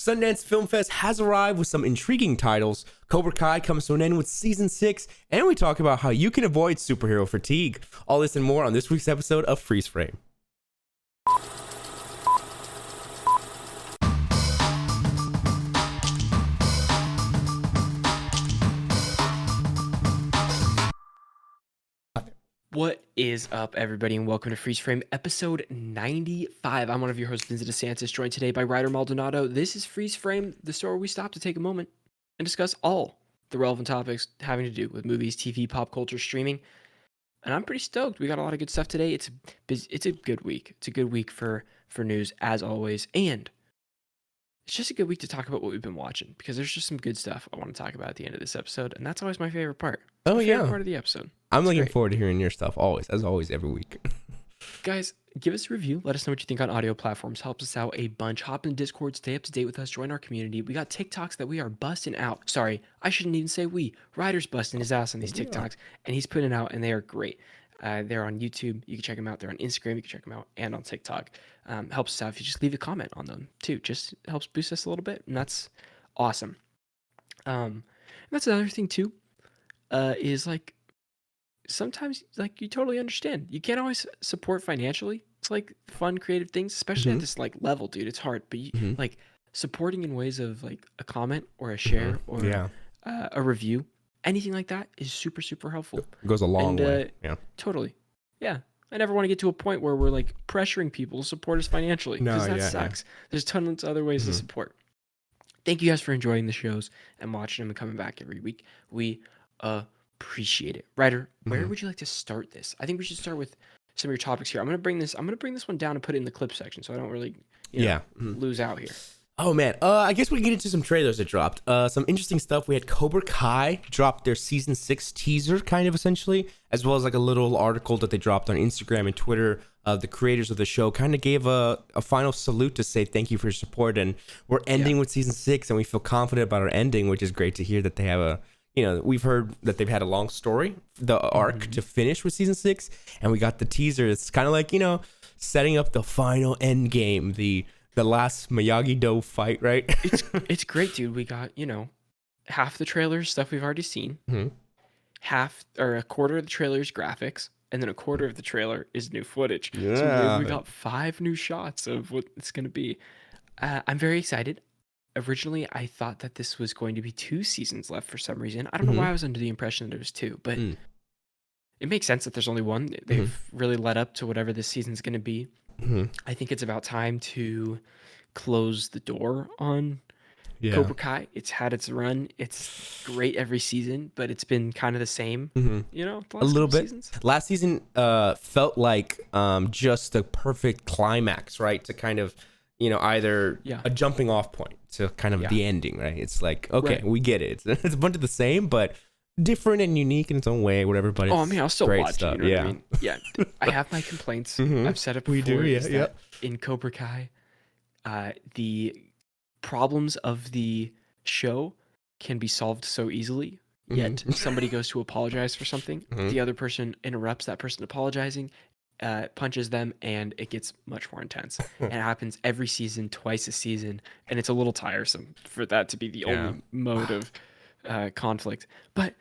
Sundance Film Fest has arrived with some intriguing titles. Cobra Kai comes to an end with season 6, and we talk about how you can avoid superhero fatigue. All this and more on this week's episode of Freeze Frame. What is up, everybody, and welcome to Freeze Frame, episode 95. I'm one of your hosts, Vincent DeSantis, joined today by Ryder Maldonado. This is Freeze Frame, the store where we stop to take a moment and discuss all the relevant topics having to do with movies, TV, pop culture, streaming. And I'm pretty stoked. We got a lot of good stuff today. It's a good week. It's a good week for news, as always. And it's just a good week to talk about what we've been watching, because there's just some good stuff I want to talk about at the end of this episode. And that's always my favorite part. Oh, yeah. Favorite part of the episode. I'm looking forward to hearing your stuff always, as always, every week. Guys, give us a review. Let us know what you think on audio platforms. Helps us out a bunch. Hop in Discord, stay up to date with us, join our community. We got TikToks that we are busting out. Sorry, I shouldn't even say we. Ryder's busting his ass on these TikToks, and he's putting it out, and they are great. They're on YouTube. You can check them out. They're on Instagram. You can check them out, and on TikTok. Helps us out if you just leave a comment on them, too. Just helps boost us a little bit, and that's awesome. And that's another thing, too, is like, sometimes like you totally understand. You can't always support financially. It's like fun, creative things, especially at this like level, dude. It's hard, but you, like supporting in ways of like a comment or a share or a review, anything like that is super, super helpful. It goes a long way. Yeah, totally. Yeah. I never want to get to a point where we're like pressuring people to support us financially, because that sucks. There's tons of other ways to support. Thank you guys for enjoying the shows and watching them and coming back every week. We appreciate it. Ryder, where would you like to start this? I think we should start with some of your topics here. I'm gonna bring this one down and put it in the clip section, so I don't really lose out here. Oh man, I guess we can get into some trailers that dropped. Some interesting stuff. We had Cobra Kai dropped their season 6 teaser, kind of essentially, as well as like a little article that they dropped on Instagram and Twitter. The creators of the show kind of gave a final salute to say thank you for your support, and we're ending with season 6, and we feel confident about our ending, which is great to hear that they have a. You know, we've heard that they've had a long story, the arc to finish with season 6, and we got the teaser. It's kind of like, setting up the final end game, the last Miyagi-Do fight, right? It's great, dude. We got, half the trailer's stuff we've already seen, half or a quarter of the trailer's graphics, and then a quarter of the trailer is new footage. Yeah. So we got 5 new shots of what it's going to be. I'm very excited. Originally, I thought that this was going to be 2 seasons left for some reason. I don't know why I was under the impression that it was 2, but it makes sense that there's only 1. They've really led up to whatever this season's going to be. I think it's about time to close the door on Cobra Kai. It's had its run. It's great every season, but it's been kind of the same, the last a little bit. Seasons. Last season felt like just the perfect climax, right? To kind of, either a jumping off point to kind of the ending, right? It's like, okay, we get it. It's a bunch of the same, but different and unique in its own way, whatever. But it's I'll still great watch stuff. it. You know what I mean? Yeah, I have my complaints. I've said it before. We do, yeah. In Cobra Kai, the problems of the show can be solved so easily. Yet somebody goes to apologize for something, the other person interrupts that person apologizing, punches them, and it gets much more intense. And it happens every season, twice a season, and it's a little tiresome for that to be the only mode of conflict. But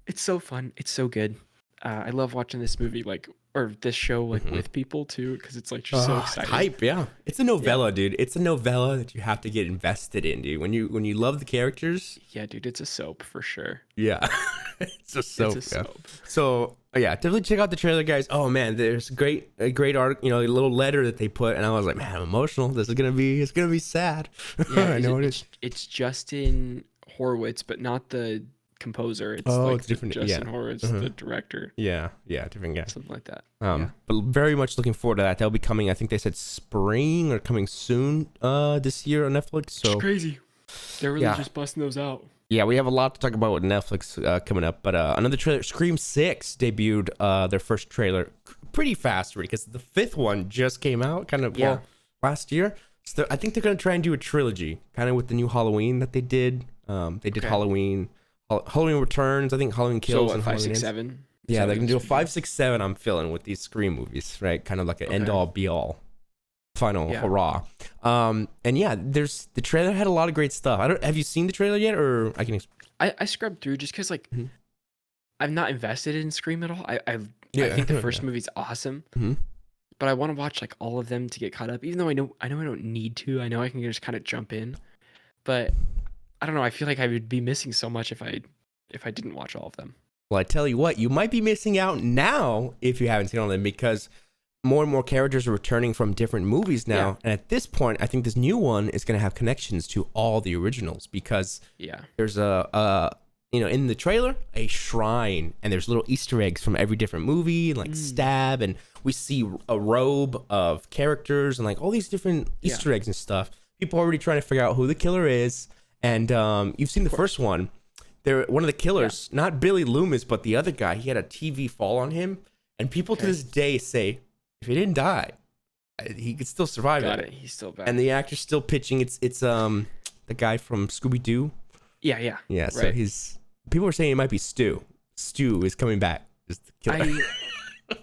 it's so fun. It's so good. I love watching this movie, or this show, with people too, because it's like just so exciting. Hype, yeah. It's a novella, dude. It's a novella that you have to get invested in, dude. When you love the characters. Yeah, dude, it's a soap for sure. Yeah, it's a soap. So yeah, definitely check out the trailer, guys. Oh man, there's a great art, a little letter that they put, and I was like, man, I'm emotional. It's gonna be sad. Yeah, I know it's Justin Horowitz, but not the composer. It's it's different. Justin Horowitz, the director. Yeah, different guy. Something like that. But very much looking forward to that. That'll be coming. I think they said spring or coming soon. This year on Netflix. So it's crazy. They're really just busting those out. Yeah, we have a lot to talk about with Netflix coming up. But another trailer, Scream 6 debuted their first trailer pretty fast, because the 5th one just came out last year. So I think they're going to try and do a trilogy, kind of with the new Halloween that they did. They did Halloween Returns, I think Halloween Kills. So and 5, 6, 7? Yeah, they're going to do a 5, 6, 7, I'm feeling, with these Scream movies, right? Kind of like an end-all, be-all. final Yeah. hurrah. And yeah, there's the trailer had a lot of great stuff. I don't have you seen the trailer yet, or I can. I scrubbed through just because like Mhm. I'm not invested in Scream at all. I Yeah, think the yeah. first movie's awesome, Mhm. but I want to watch like all of them to get caught up. Even though I know I don't need to. I know I can just kind of jump in, but I don't know. I feel like I would be missing so much if I didn't watch all of them. Well, I tell you what, you might be missing out now if you haven't seen all of them because more and more characters are returning from different movies now. Yeah. And at this point, I think this new one is going to have connections to all the originals because Yeah. there's a in the trailer, a shrine, and there's little Easter eggs from every different movie, like Stab, and we see a robe of characters and like all these different Easter eggs and stuff. People are already trying to figure out who the killer is. And you've seen the first one. One of the killers, not Billy Loomis, but the other guy, he had a TV fall on him. And people to this day say, if he didn't die, he could still survive it. He's still back. And the actor's still pitching. It's the guy from Scooby-Doo. Yeah. Yeah, so people are saying it might be Stu. Stu is coming back as the killer.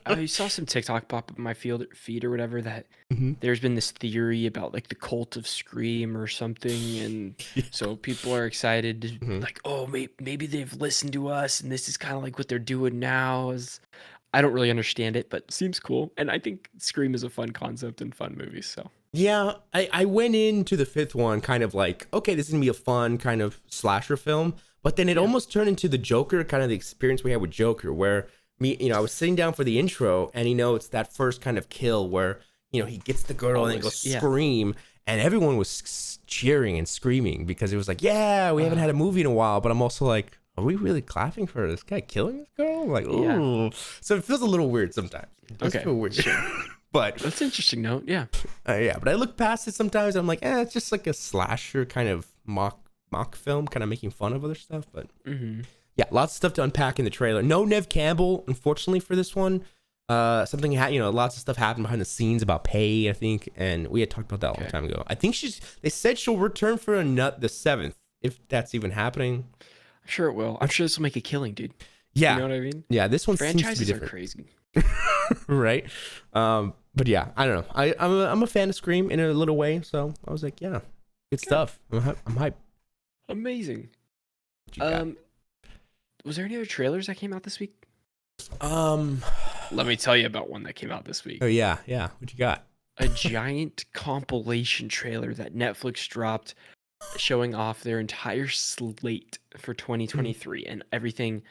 I saw some TikTok pop up in my feed or whatever that there's been this theory about like the cult of Scream or something, and so people are excited, like, oh, maybe they've listened to us, and this is kind of like what they're doing now. I don't really understand it, but seems cool, and I think Scream is a fun concept and fun movie. So Yeah, I went into the fifth one kind of like, okay, this is gonna be a fun kind of slasher film, but then it almost turned into the Joker, kind of the experience we had with Joker, where I was sitting down for the intro, and it's that first kind of kill where he gets the girl and then goes scream, and everyone was cheering and screaming because it was like, yeah, we haven't had a movie in a while, but I'm also like, are we really clapping for this guy killing this girl? Like, ooh. So it feels a little weird sometimes. It does feel weird. But that's an interesting note. Yeah. But I look past it sometimes. I'm like, it's just like a slasher kind of mock film, kind of making fun of other stuff. But yeah, lots of stuff to unpack in the trailer. No Nev Campbell, unfortunately, for this one. Something lots of stuff happened behind the scenes about pay, I think, and we had talked about that a long time ago. I think they said she'll return for the 7th, if that's even happening. I'm sure it will. I'm sure this will make a killing, dude. Yeah, you know what I mean. Yeah, this one franchises seems to be different. are crazy, right? But yeah, I don't know. I'm a fan of Scream in a little way, so I was like, yeah, good stuff. I'm hyped. Amazing. Was there any other trailers that came out this week? Let me tell you about one that came out this week. Oh yeah. What you got? A giant compilation trailer that Netflix dropped, showing off their entire slate for 2023 and everything.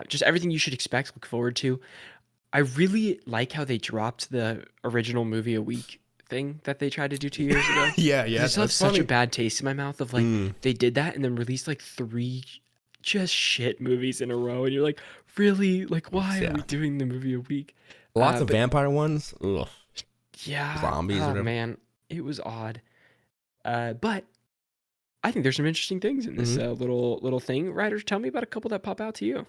Just everything you should expect, look forward to. I really like how they dropped the original movie a week thing that they tried to do 2 years ago. yeah. I still have such a bad taste in my mouth of like they did that and then released like 3 just shit movies in a row, and you're like, really? Like, why are we doing the movie a week? Lots of vampire ones. Ugh. Yeah. Zombies. Oh man, it was odd. But I think there's some interesting things in this little thing. Writers, tell me about a couple that pop out to you.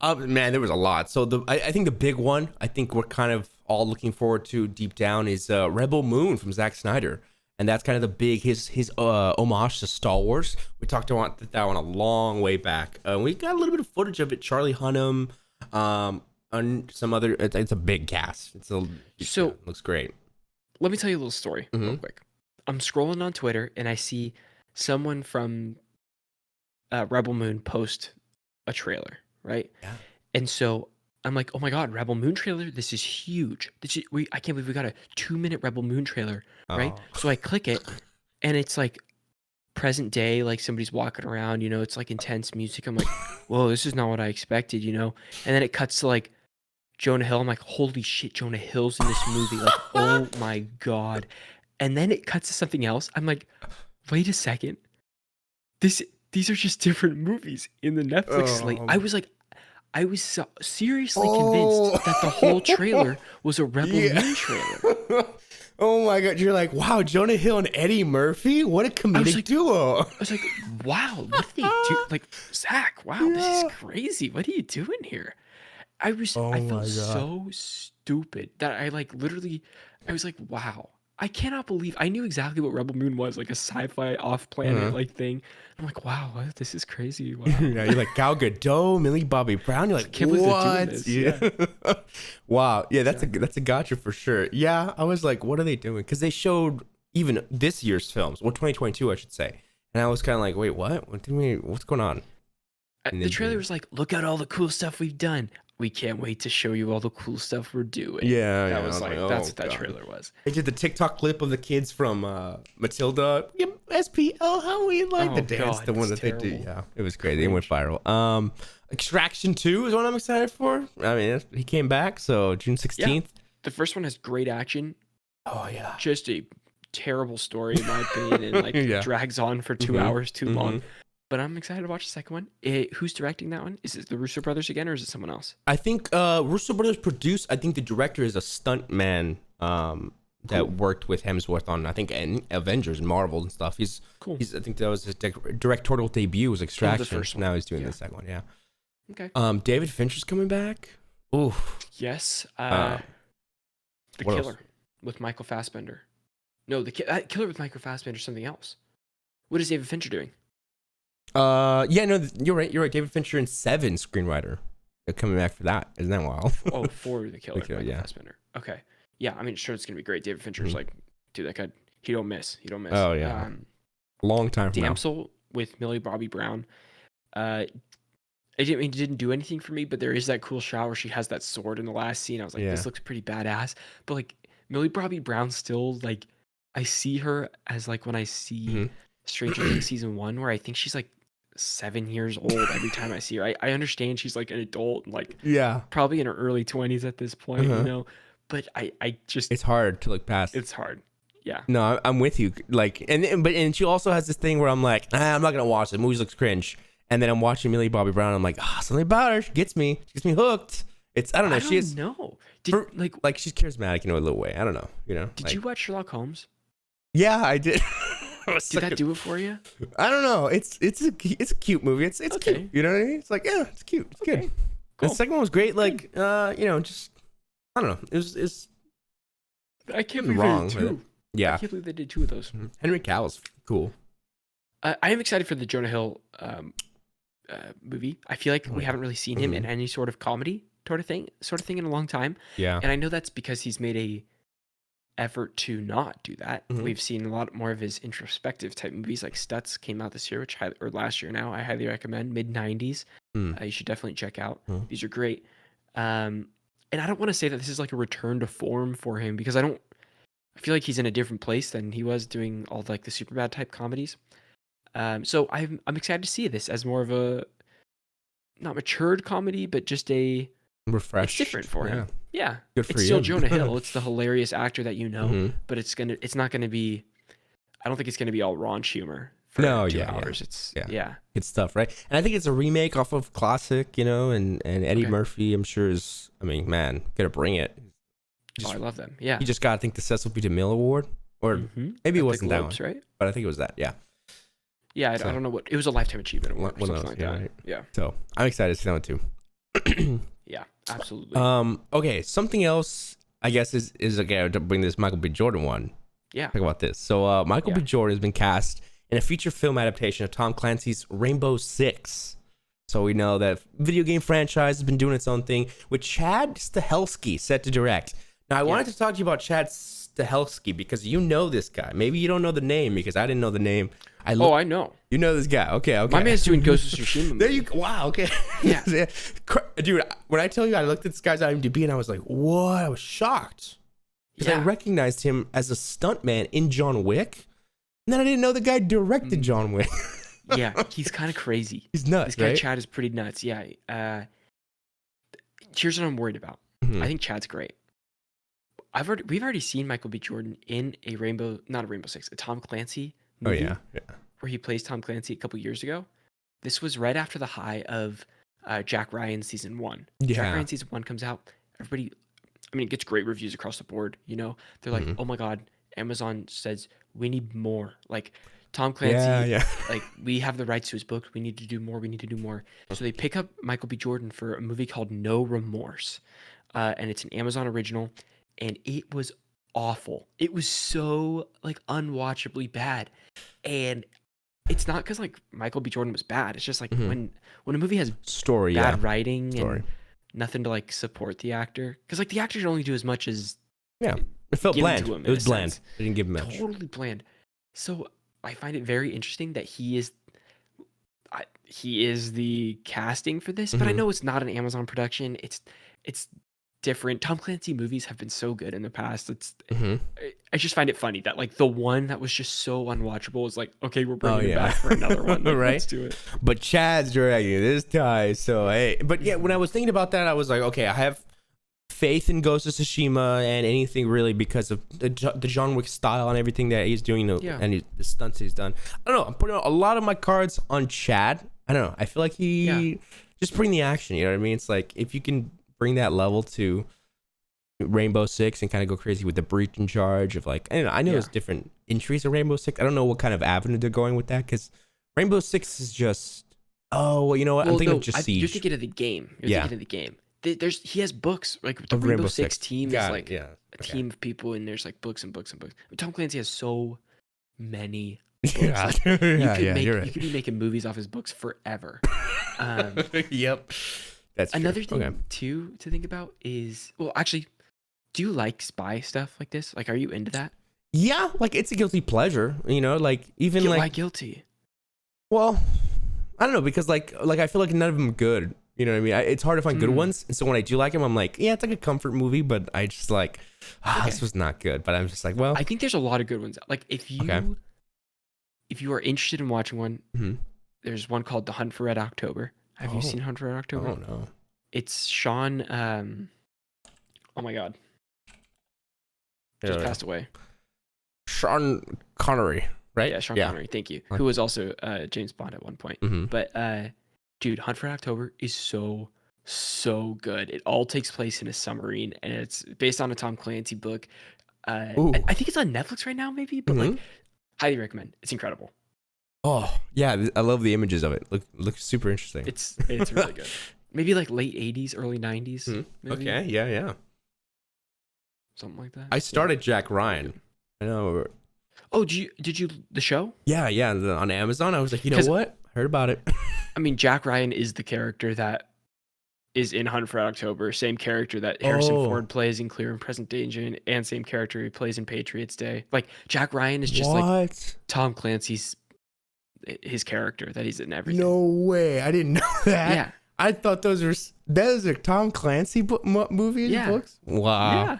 Man, there was a lot. So I think the big one, I think we're kind of all looking forward to deep down, is Rebel Moon from Zack Snyder. And that's kind of the big, his homage to Star Wars. We talked about that one a long way back. We got a little bit of footage of it. Charlie Hunnam, and some other, it's a big cast. It looks great. Let me tell you a little story real quick. I'm scrolling on Twitter and I see someone from Rebel Moon post a trailer, right? Yeah. And so I'm like, oh my God, Rebel Moon trailer. This is huge. I can't believe we got a 2-minute Rebel Moon trailer, right? So I click it and it's like present day, like somebody's walking around, it's like intense music. I'm like, whoa, this is not what I expected, And then it cuts to like Jonah Hill. I'm like, holy shit, Jonah Hill's in this movie. Like, oh my God. And then it cuts to something else. I'm like, wait a second. These are just different movies in the Netflix slate. I was so seriously convinced that the whole trailer was a Rebel Moon trailer. Oh my God. You're like, wow, Jonah Hill and Eddie Murphy? What a comedic duo. I was like, wow, what did they do? Like, Zach, wow, this is crazy. What are you doing here? I felt so stupid that I was like, wow. I cannot believe I knew exactly what Rebel Moon was, like a sci-fi off-planet like thing. I'm like, wow, what? This is crazy. Wow. Yeah, you're like Gal Gadot, Millie Bobby Brown. You're I like, can't believe they're doing what? this. Yeah. Wow. Yeah, that's Exactly. a gotcha for sure. Yeah, I was like, what are they doing? Because they showed even this year's films, or 2022, I should say, and I was kind of like, wait, what? What's going on? And The then trailer was like, look at all the cool stuff we've done. We can't wait to show you all the cool stuff we're doing. yeah, That I was was like, like, that's oh what that god. trailer was. They did the TikTok clip of the kids from Matilda. Yep, SPL, how we like the Oh dance, god, the one it's that they do. terrible. Yeah, it was crazy. It went viral. Extraction 2 is what I'm excited for. I mean, he came back, so June Yeah, 16th. the first one has great action, Oh yeah. just a terrible story in my opinion, and like Yeah. drags on for 2 Mhm, hours too long. mhm. But I'm excited to watch the second one. Who's directing that one? Is it the Russo brothers again, or is it someone else? I think Russo Brothers produced. I think the director is a stunt man that Cool. worked with Hemsworth on I think Avengers and Marvel and stuff. Cool. I think that was his directorial debut was Extraction. first one. Now he's doing Yeah. the second one. Yeah. Okay. David Fincher's coming back. Ooh. Yes. Uh, The what else? Killer with Michael Fassbender. No, the Killer with Michael Fassbender is something else. What is David Fincher doing? Yeah, no, you're right. You're right. David Fincher and Seven screenwriter. They're coming back for that. Isn't that wild? Oh, for the Killer, Killer, Michael yeah. Fassbender. Okay. Yeah, I mean, sure, it's gonna be great. David Fincher's Mhm. like, dude, that guy, he don't miss. He don't miss. Oh, yeah. Long time from now. Damsel with Millie Bobby Brown. It didn't do anything for me, but there is that cool shot where she has that sword in the last scene. I was like, Yeah. this looks pretty badass. But like Millie Bobby Brown still like, I see her as like when I see Mhm. Stranger Things season 1, where I think she's like 7 years old every time I see her. I understand she's like an adult, and like Yeah. probably in her early 20s at this point, Uh-huh. you know. But I just It's hard to look past. it's hard. Yeah. No, I'm with you. Like, and she also has this thing where I'm like, I'm not gonna watch it. The movie looks cringe. And then I'm watching Millie Bobby Brown. I'm like, something about her. She gets me hooked. It's I don't know. I She don't is know. Did like she's charismatic in a little way. I don't know. did like, you watch Sherlock Holmes? Yeah, I did. Did that do it for you? I don't know. It's a cute movie. It's Okay. cute. You know what I mean? It's like it's cute. It's good. Okay. The Cool. second one was great. Like just I don't know. It's I can't nothing believe wrong they with did it. two. I Yeah. can't believe they did two of those. Henry Cavill's cool. I am excited for the Jonah Hill movie. I feel like we haven't really seen him in any sort of comedy sort of thing in a long time. Yeah. And I know that's because he's made a effort to not do that. Mhm. We've seen a lot more of his introspective type movies, like Stutz came out this year, or last year now. I highly recommend. Mid-90s. You should definitely check out. These are great. And I don't want to say that this is like a return to form for him, because I feel like he's in a different place than he was doing all like the Superbad type comedies. So I'm excited to see this as more of a not matured comedy, but just a Refreshed. it's different for him. Yeah, Good for it's still you. Jonah Hill. It's the hilarious actor that you know, Mhm. but it's not gonna be. I don't think it's gonna be all raunch humor for No, 2 yeah, yeah. hours. It's Yeah. yeah. Good stuff, right? And I think it's a remake off of classic, and Eddie Okay. Murphy, I'm sure is. I mean, man, gotta bring it. Oh, I love them. Yeah. You just got, I think, the Cecil B. DeMille Award, or Mhm. maybe it At the wasn't that one, Globes, right? but I think it was that. Yeah. Yeah, I So- don't know what it was. A Lifetime Achievement Award or One of something those, like yeah, that. right. Yeah. So I'm excited to see that one too. Yeah. Absolutely. Okay. Something else, I guess, is again to bring this Michael B. Jordan one. Yeah. Talk about this. So Michael B. Yeah. Jordan has been cast in a feature film adaptation of Tom Clancy's Rainbow Six. So we know that video game franchise has been doing its own thing with Chad Stahelski set to direct. Now I wanted to talk to you about Chad Stahelski because you know this guy. Maybe you don't know the name because I didn't know the name. I know. You know this guy. Okay. My man's doing Ghost of Tsushima. There you go. Wow. Okay. Yeah. Dude, when I tell you I looked at this guy's IMDb and I was like, what? I was shocked. Because I Yeah. recognized him as a stuntman in John Wick. And then I didn't know the guy directed John Wick. Yeah, he's kind of crazy. He's nuts, This guy right? Chad is pretty nuts. Yeah. Here's what I'm worried about. Mhm. I think Chad's great. We've already seen Michael B. Jordan in not a Rainbow Six, a Tom Clancy Oh, movie yeah. where he plays Tom Clancy a couple years ago. This was right after the high of Jack Ryan season 1. Yeah. Jack Ryan season 1 comes out. Everybody, I mean, it gets great reviews across the board. You know, they're like, oh my god, Amazon says we need more. Like Tom Clancy, Yeah. like we have the rights to his book. We need to do more. We need to do more. So they pick up Michael B. Jordan for a movie called No Remorse, and it's an Amazon original, and it was awful. It was so like unwatchably bad, and it's not because like Michael B. Jordan was bad. It's just like when a movie has Story, bad writing Story. and nothing to like support the actor, because like the actor should only do as much as Yeah, it felt given bland. to him, It in was a bland. sense. They didn't give him much. Totally bland. So I find it very interesting that he is the casting for this, but I know it's not an Amazon production. It's different. Tom Clancy movies have been so good in the past. I just find it funny that like the one that was just so unwatchable is like, okay, we're bringing it back for another one. Like, Right? Let's do it. But Chad's dragging this time, so hey. But yeah, when I was thinking about that, I was like, okay, I have faith in Ghost of Tsushima and anything really because of the John Wick style and everything that he's doing, and the stunts he's done. I don't know. I'm putting a lot of my cards on Chad. I don't know. I feel like he just bring the action. You know what I mean? It's like if you can bring that level to Rainbow Six and kind of go crazy with the breach in charge of like, I know there's different entries of Rainbow Six. I don't know what kind of avenue they're going with that because Rainbow Six is just, you know what? I'm thinking of just Siege. You're thinking of the game. You're thinking of the game. He has books like the Rainbow Six team is like a team of people, and there's like books and books and books. Tom Clancy has so many books. You could be making movies off his books forever. Yep. That's another thing too to think about is, well, actually, do you like spy stuff like this? Like, are you into that? Yeah, like it's a guilty pleasure, you know, like even like why guilty? Well, I don't know, because like I feel like none of them are good. You know what I mean? It's hard to find good ones, and so when I do like them, I'm like, yeah, it's like a comfort movie, but I just like, this was not good. But I'm just like, well, I think there's a lot of good ones. Like if you are interested in watching one, there's one called The Hunt for Red October. Have you seen Hunt for Red October? Oh no. It's Sean. Oh my God. Just passed away. Sean Connery, right? Yeah, Sean Connery. Thank you. Who was also James Bond at one point. But dude, Hunt for October is so good. It all takes place in a submarine, and it's based on a Tom Clancy book. I think it's on Netflix right now, maybe. But like, highly recommend. It's incredible. Oh yeah, I love the images of it. Looks super interesting. It's really good. Maybe like late 80s, early 90s. Okay, yeah. Something like that. I started Jack Ryan. I know. Oh, did you the show? Yeah, on Amazon. I was like, you know what? I heard about it. I mean, Jack Ryan is the character that is in Hunt for Red October. Same character that Harrison Ford plays in Clear and Present Danger, and same character he plays in Patriots Day. Like Jack Ryan is just like Tom Clancy's his character that he's in everything. No way! I didn't know that. Yeah, I thought those are Tom Clancy movies and books. Wow. Yeah.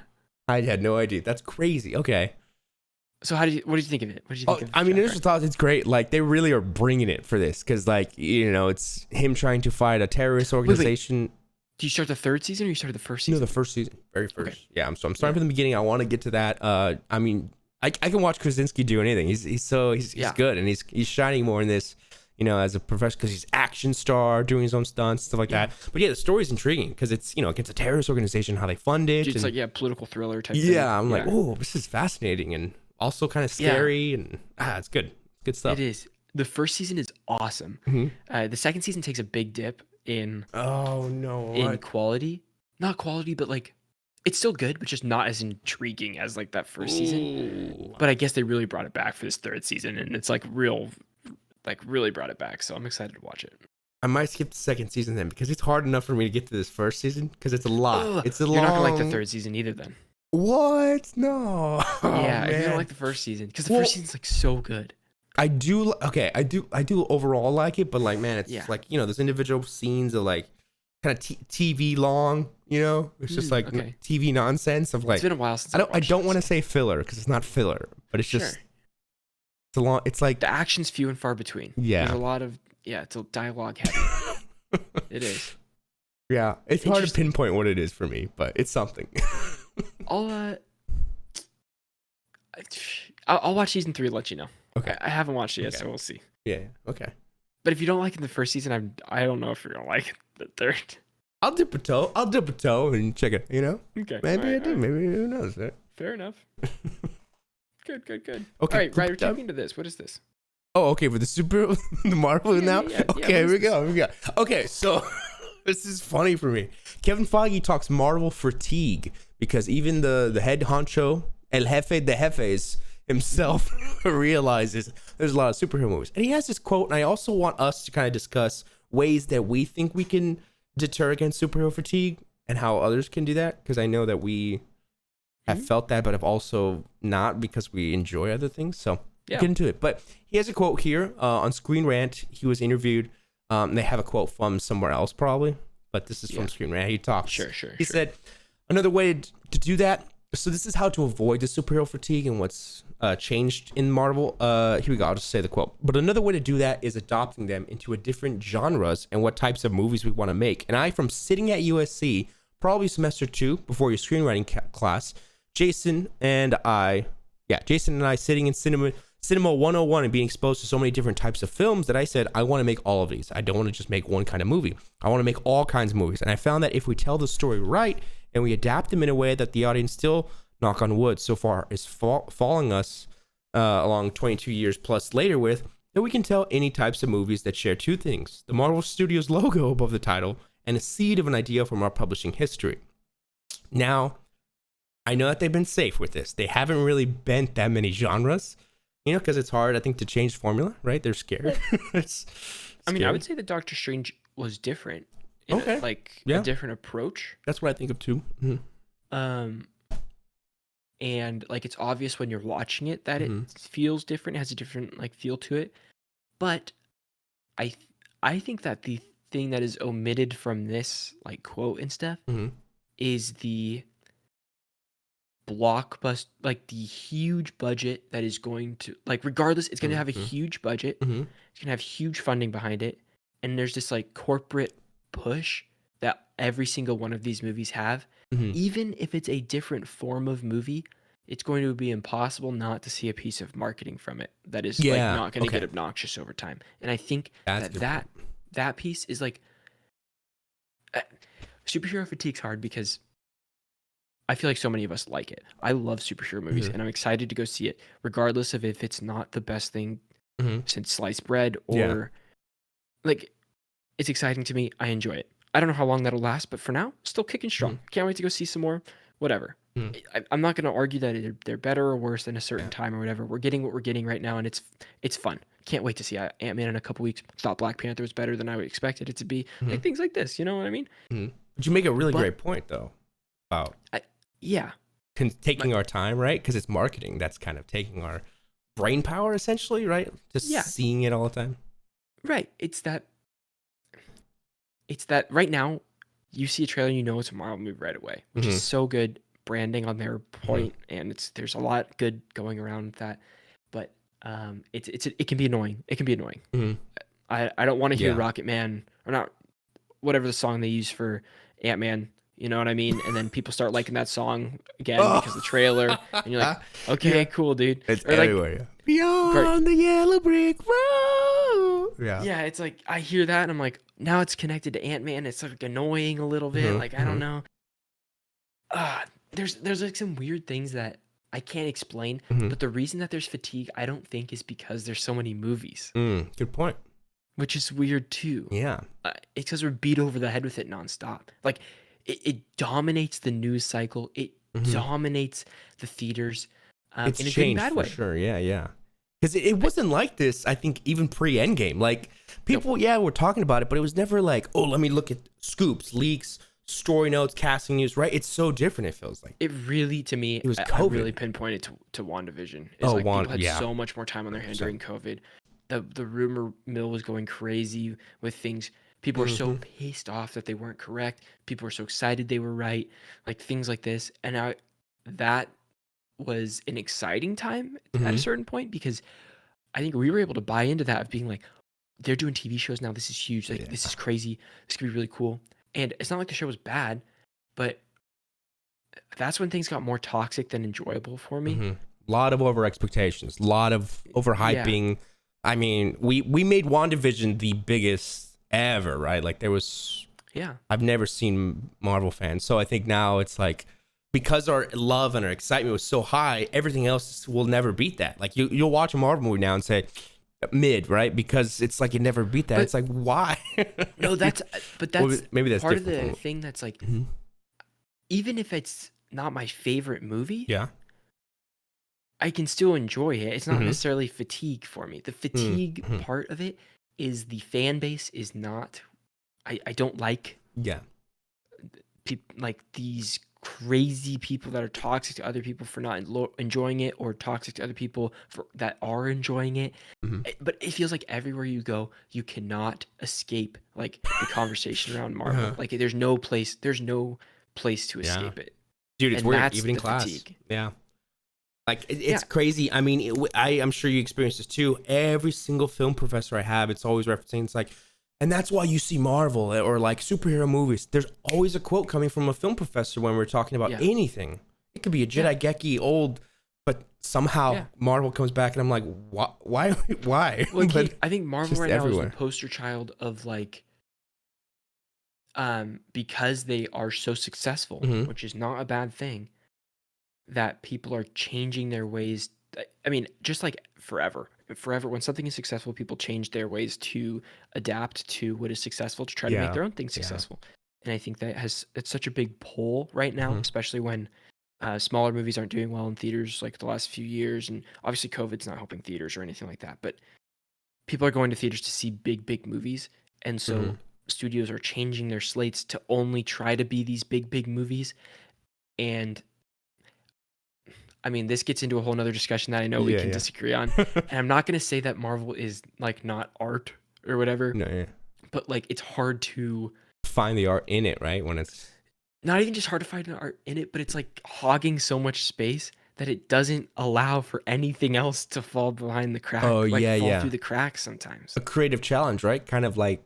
I had no idea. That's crazy. Okay. So what did you think of it? What did you think of I mean, initial thoughts, it's great. Like, they really are bringing it for this because, like, you know, it's him trying to fight a terrorist organization. Wait. Do you start the third season or you started the first season? No, the first season. Very first. Okay. Yeah, I'm starting from the beginning. I want to get to that. I mean, I can watch Krasinski do anything. He's good, and he's shining more in this, you know, as a professional because he's action star, doing his own stunts, stuff like that. But yeah, the story's intriguing because it's, you know, against a terrorist organization, how they fund it. It's like political thriller type thing. Yeah, I'm like, oh, this is fascinating and also kind of scary and it's good. Good stuff. It is. The first season is awesome. The second season takes a big dip in quality. Not quality, but like it's still good, but just not as intriguing as like that first season. But I guess they really brought it back for this third season, and it's like really brought it back. So I'm excited to watch it. I might skip the second season then because it's hard enough for me to get to this first season because it's a lot. You're not gonna like the third season either then. What? No. If you don't like the first season, because the first season's like so good. I do. Okay, I do overall like it, but like, man, it's like, you know, those individual scenes of like kind of TV long, you know, it's just like TV nonsense of like. It's been a while since I don't want to say filler because it's not filler, but it's just it's a long. It's like the action's few and far between. Yeah, there's a lot of it's a dialogue heavy. It is. Yeah, it's hard to pinpoint what it is for me, but it's something. I'll watch season 3 and let you know. Okay. I haven't watched it yet, so we'll see. Yeah. Okay. But if you don't like it in the first season, I don't know if you're gonna like it the third. I'll dip a toe and check it. You know. Okay. Maybe I do. Maybe who knows? Right? Fair enough. Good. Okay. All right, we're jumping into this. What is this? Oh, okay. For the the Marvel now. Okay, here we go. Okay, so this is funny for me. Kevin Feige talks Marvel fatigue because even the head honcho El Jefe de Jefes himself realizes there's a lot of superhero movies. And he has this quote, and I also want us to kind of discuss ways that we think we can deter against superhero fatigue and how others can do that, because I know that we have felt that, but have also not, because we enjoy other things. So get into it. But he has a quote here on Screen Rant. He was interviewed. They have a quote from somewhere else probably, but this is from Screen Rant. He talks. He said, another way to do that. So this is how to avoid the superhero fatigue and what's changed in Marvel. Here we go. I'll just say the quote. But another way to do that is adopting them into a different genres and what types of movies we want to make. And I, from sitting at USC, probably semester 2 before your screenwriting class, Jason and I sitting in cinema 101 and being exposed to so many different types of films that I said, I want to make all of these. I don't want to just make one kind of movie. I want to make all kinds of movies. And I found that if we tell the story right and we adapt them in a way that the audience still, knock on wood, so far is following us along 22 years plus later with, that we can tell any types of movies that share two things: the Marvel Studios logo above the title and a seed of an idea from our publishing history. Now, I know that they've been safe with this. They haven't really bent that many genres, because it's hard, I think, to change formula, right? They're scared. I mean, I would say that Doctor Strange was different. A different approach. That's what I think of too. And like, it's obvious when you're watching it that it feels different, it has a different like feel to it. But I think that the thing that is omitted from this like quote and stuff is the blockbuster, like the huge budget that is going to, like, regardless, it's going to have a huge budget. It's going to have huge funding behind it. And there's this like corporate push that every single one of these movies have. Even if it's a different form of movie, it's going to be impossible not to see a piece of marketing from it that is like not going to get obnoxious over time. And I think that piece is like, superhero fatigue's hard because I feel like so many of us like it. I love superhero movies and I'm excited to go see it, regardless of if it's not the best thing since sliced bread or like, it's exciting to me. I enjoy it. I don't know how long that'll last, but for now, still kicking strong. Can't wait to go see some more. Whatever. I'm not going to argue that they're better or worse than a certain time or whatever. We're getting what we're getting right now, and it's fun. Can't wait to see Ant-Man in a couple weeks. Thought Black Panther was better than I expected it to be. Like, things like this, you know what I mean? But you make a really great point, though, about taking our time, right? Because it's marketing. That's kind of taking our brain power, essentially, right? Just seeing it all the time. Right. It's that right now, you see a trailer and you know it's a Marvel movie right away, which is so good branding on their point, and there's a lot good going around with that. But it can be annoying. It can be annoying. I don't want to hear Rocket Man, or not, whatever the song they use for Ant-Man. You know what I mean? And then people start liking that song again because of the trailer, and you're like, okay, cool, dude. It's everywhere. Like, beyond the yellow brick road. Yeah, it's like I hear that and I'm like, now it's connected to Ant-Man. It's like annoying a little bit. Like, I don't know. There's like some weird things that I can't explain. But the reason that there's fatigue, I don't think, is because there's so many movies. Good point. Which is weird too. Yeah. It's because we're beat over the head with it nonstop. Like, it dominates the news cycle. It dominates the theaters. It's in a changed good and bad way. For sure. Yeah. Because it wasn't like this, I think, even pre-Endgame. Like, people, were talking about it, but it was never like, oh, let me look at scoops, leaks, story notes, casting news, right? It's so different, it feels like. It really, to me, it was COVID. I really pinpointed to WandaVision. It's like people had so much more time on their hands during COVID. The rumor mill was going crazy with things. People were so pissed off that they weren't correct. People were so excited they were right. Like, things like this. And that was an exciting time at a certain point, because I think we were able to buy into that of being like, they're doing TV shows now. This is huge. Like, this is crazy. This could be really cool. And it's not like the show was bad, but that's when things got more toxic than enjoyable for me. A lot of over expectations, a lot of overhyping. Yeah. I mean, we made WandaVision the biggest ever, right? Like, there was, I've never seen Marvel fans. So I think now it's like, because our love and our excitement was so high, everything else will never beat that. Like, you'll watch a Marvel movie now and say mid, right? Because it's like, it never beat that. But it's like, why? No, that's maybe that's part of the thing that's like, even if it's not my favorite movie, I can still enjoy it. It's not Mhm. necessarily fatigue for me. The fatigue Mhm. part of it is the fan base is not. I don't like Yeah. like these crazy people that are toxic to other people for not enjoying it, or toxic to other people for that are enjoying it. Mhm. But it feels like everywhere you go, you cannot escape like the conversation around Marvel. Uh-huh. Like there's no place to Yeah. escape it. Dude, it's And weird. that's Even in the class. fatigue. Yeah. Like Yeah. it's crazy. I mean, I'm sure you experienced this too. Every single film professor I have, it's always referencing. It's like, and that's why you see Marvel or like superhero movies. There's always a quote coming from a film professor when we're talking about Yeah. anything. It could be a Yeah. Jedi Geki old, but somehow Yeah. Marvel comes back, and I'm like, why, why? Like But I think it's Marvel just right now is the everywhere. poster child of like because they are so successful, Hmm. which is not a bad thing, that people are changing their ways. I mean, just like forever, when something is successful, people change their ways to adapt to what is successful to try to make Yeah. their own thing Yeah. successful. And I think it's such a big pull right now, Hmm. especially when smaller movies aren't doing well in theaters like the last few years. And obviously, COVID's not helping theaters or anything like that. But people are going to theaters to see big movies. And Hmm. so studios are changing their slates to only try to be these big movies. And I mean, this gets into a whole nother discussion that I know we Yeah. can Yeah. disagree on. And I'm not going to say that Marvel is like not art or whatever, No. Yeah. but like it's hard to Find the art in it, right? When it's not even just hard to find an art in it, but it's like hogging so much space that it doesn't allow for anything else to fall behind the oh crack, like yeah, fall through yeah, the cracks sometimes. a creative challenge, right? Kind of like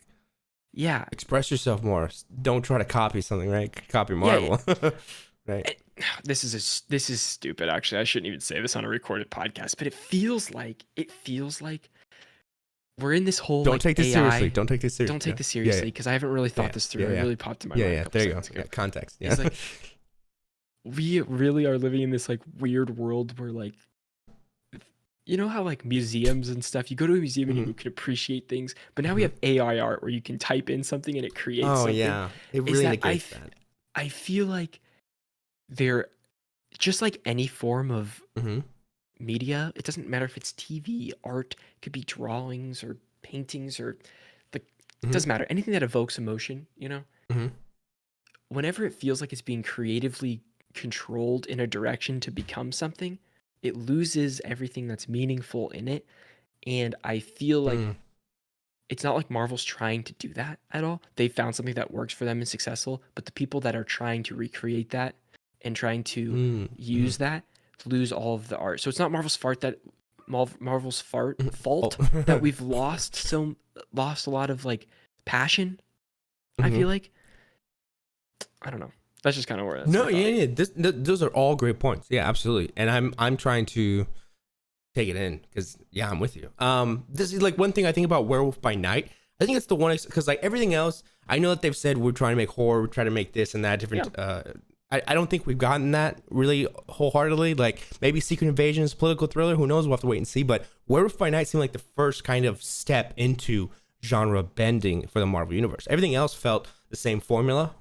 Yeah. express yourself more. Don't try to copy something, right? Copy Yeah. Marvel, right? it- this is stupid actually. I shouldn't even say this on a recorded podcast, but it feels like we're in this whole Don't like take this seriously. AI. Don't take this Don't seriously. take Yeah, this yeah, yeah, seriously because I haven't really yeah, thought this through. yeah, It yeah, really popped in my yeah, mind a yeah. couple There you go. seconds ago. Yeah, context. Yeah. It's like we really are living in this like weird world where like you know how like museums and stuff, you go to a museum and Hmm. you can appreciate things, but now we Hmm. have AI art where you can type in something and it creates Oh something. yeah, it Is really that negates that. I feel like they're just like any form of Hmm. media. It doesn't matter if it's TV, art, it could be drawings or paintings or like it Hmm. doesn't matter. Anything that evokes emotion, you know? Hmm. Whenever it feels like it's being creatively controlled in a direction to become something, it loses everything that's meaningful in it. And I feel like Mm. it's not like Marvel's trying to do that at all. They found something that works for them and successful, but the people that are trying to recreate that and trying to Mm. use that lose all of the art. So it's not Marvel's Mhm. fault that Oh. we've lost a lot of like passion. I Hmm. feel like I don't know. That's just kind of where that's No, my yeah, thought. yeah. Those are all great points. Yeah, absolutely. And I'm trying to take it in because yeah, I'm with you. This is like one thing I think about Werewolf by Night. I think it's the one because like everything else, I know that they've said we're trying to make horror, we're trying to make this and that Yeah. different. I don't think we've gotten that really wholeheartedly. Like maybe Secret Invasion's political thriller, who knows? We'll have to wait and see. But Werewolf by Night seemed like the first kind of step into genre bending for the Marvel universe. Everything else felt the same formula,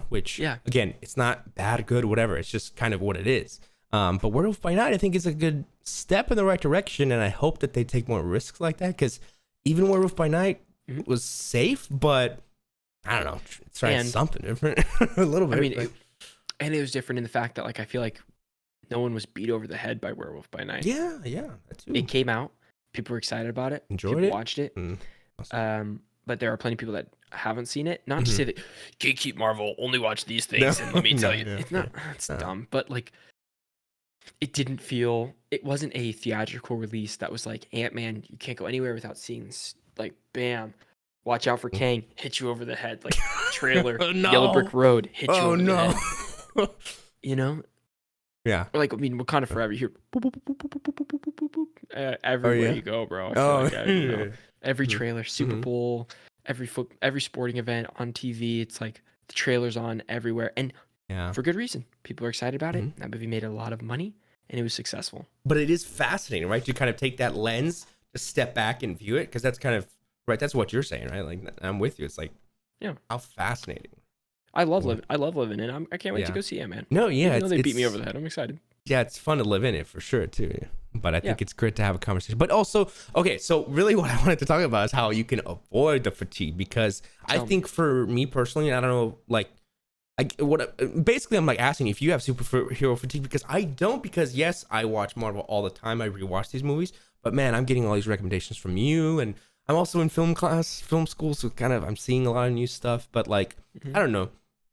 which Yeah. again, it's not bad, good, whatever. It's just kind of what it is. But Werewolf by Night, I think, is a good step in the right direction, and I hope that they take more risks like that because even Werewolf by Night Mhm. was safe, but I don't know, try And something different a little bit. I mean, but and it was different in the fact that like I feel like no one was beat over the head by Werewolf by Night. yeah, that too. It came out, people were excited about it, Enjoyed people it. watched it. Mm, awesome. But there are plenty of people that haven't seen it. Not to Mhm. say that gatekeep Marvel, only watch these No, things, and let me tell no, you, no, it's not. yeah. It's Uh, dumb, but like it wasn't a theatrical release that was like Ant-Man. You can't go anywhere without seeing this. Like, bam, watch out for Kang, hit you over the head. Like trailer, oh Yellow Brick no! Road, hit you Oh over the no! head. You know, Yeah. or like I mean, Wakanda Forever. You hear boop, boop, boop, boop, boop, boop, boop, boop, boop, boop, Oh everywhere yeah. you go, bro. I feel Oh like yeah. every trailer, Super Mhm. Bowl, every sporting event on TV. It's like the trailers on everywhere, and Yeah. for good reason. People are excited about it. Mhm. That movie made a lot of money, and it was successful. But it is fascinating, right? To kind of take that lens, to step back and view it, because that's kind of right. That's what you're saying, right? Like I'm with you. It's like, Yeah, how fascinating. I love Yeah. living. I love living, and I can't wait to Yeah. go see it, man. No, yeah, Even though they beat me it's over the head, I'm excited. yeah, it's fun to live in it for sure too. But I Yeah. think it's great to have a conversation. But also, okay, so really what I wanted to talk about is how you can avoid the fatigue, because I Tell me. think for me personally, I don't know, like, basically I'm like asking if you have superhero fatigue, because I don't, because yes, I watch Marvel all the time. I rewatch these movies, but man, I'm getting all these recommendations from you, and I'm also in film school, so kind of I'm seeing a lot of new stuff. But like, Mhm. I don't know,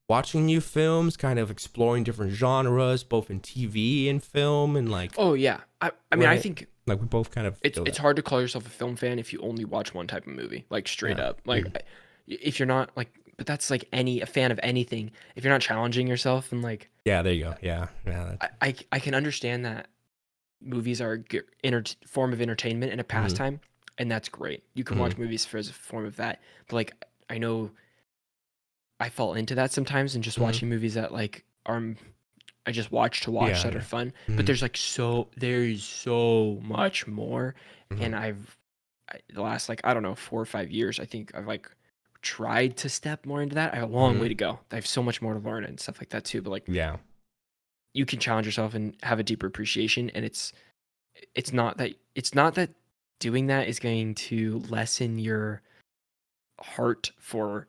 watching new films, kind of exploring different genres, both in TV and film, and like, Oh yeah. I mean, I right, think like we both kind of it's feel it's that. hard to call yourself a film fan if you only watch one type of movie, like straight Yeah. up. Like if you're not like, but that's like a fan of anything. If you're not challenging yourself and like, Yeah, there you go. Yeah, yeah. I can understand that movies are a form of entertainment and a Mhm, pastime, and that's great. You can mhm, watch movies for as a form of that. But like, I know I fall into that sometimes, and just mhm. watching movies that like are I just watch to watch Yeah, that are yeah. fun. But Mhm, there's so much more, mhm, and the last like I don't know 4 or 5 years, I think I've like tried to step more into that. I have a long way mhm. to go. I have so much more to learn and stuff like that too. But like Yeah. you can challenge yourself and have a deeper appreciation, and it's not that doing that is going to lessen your heart for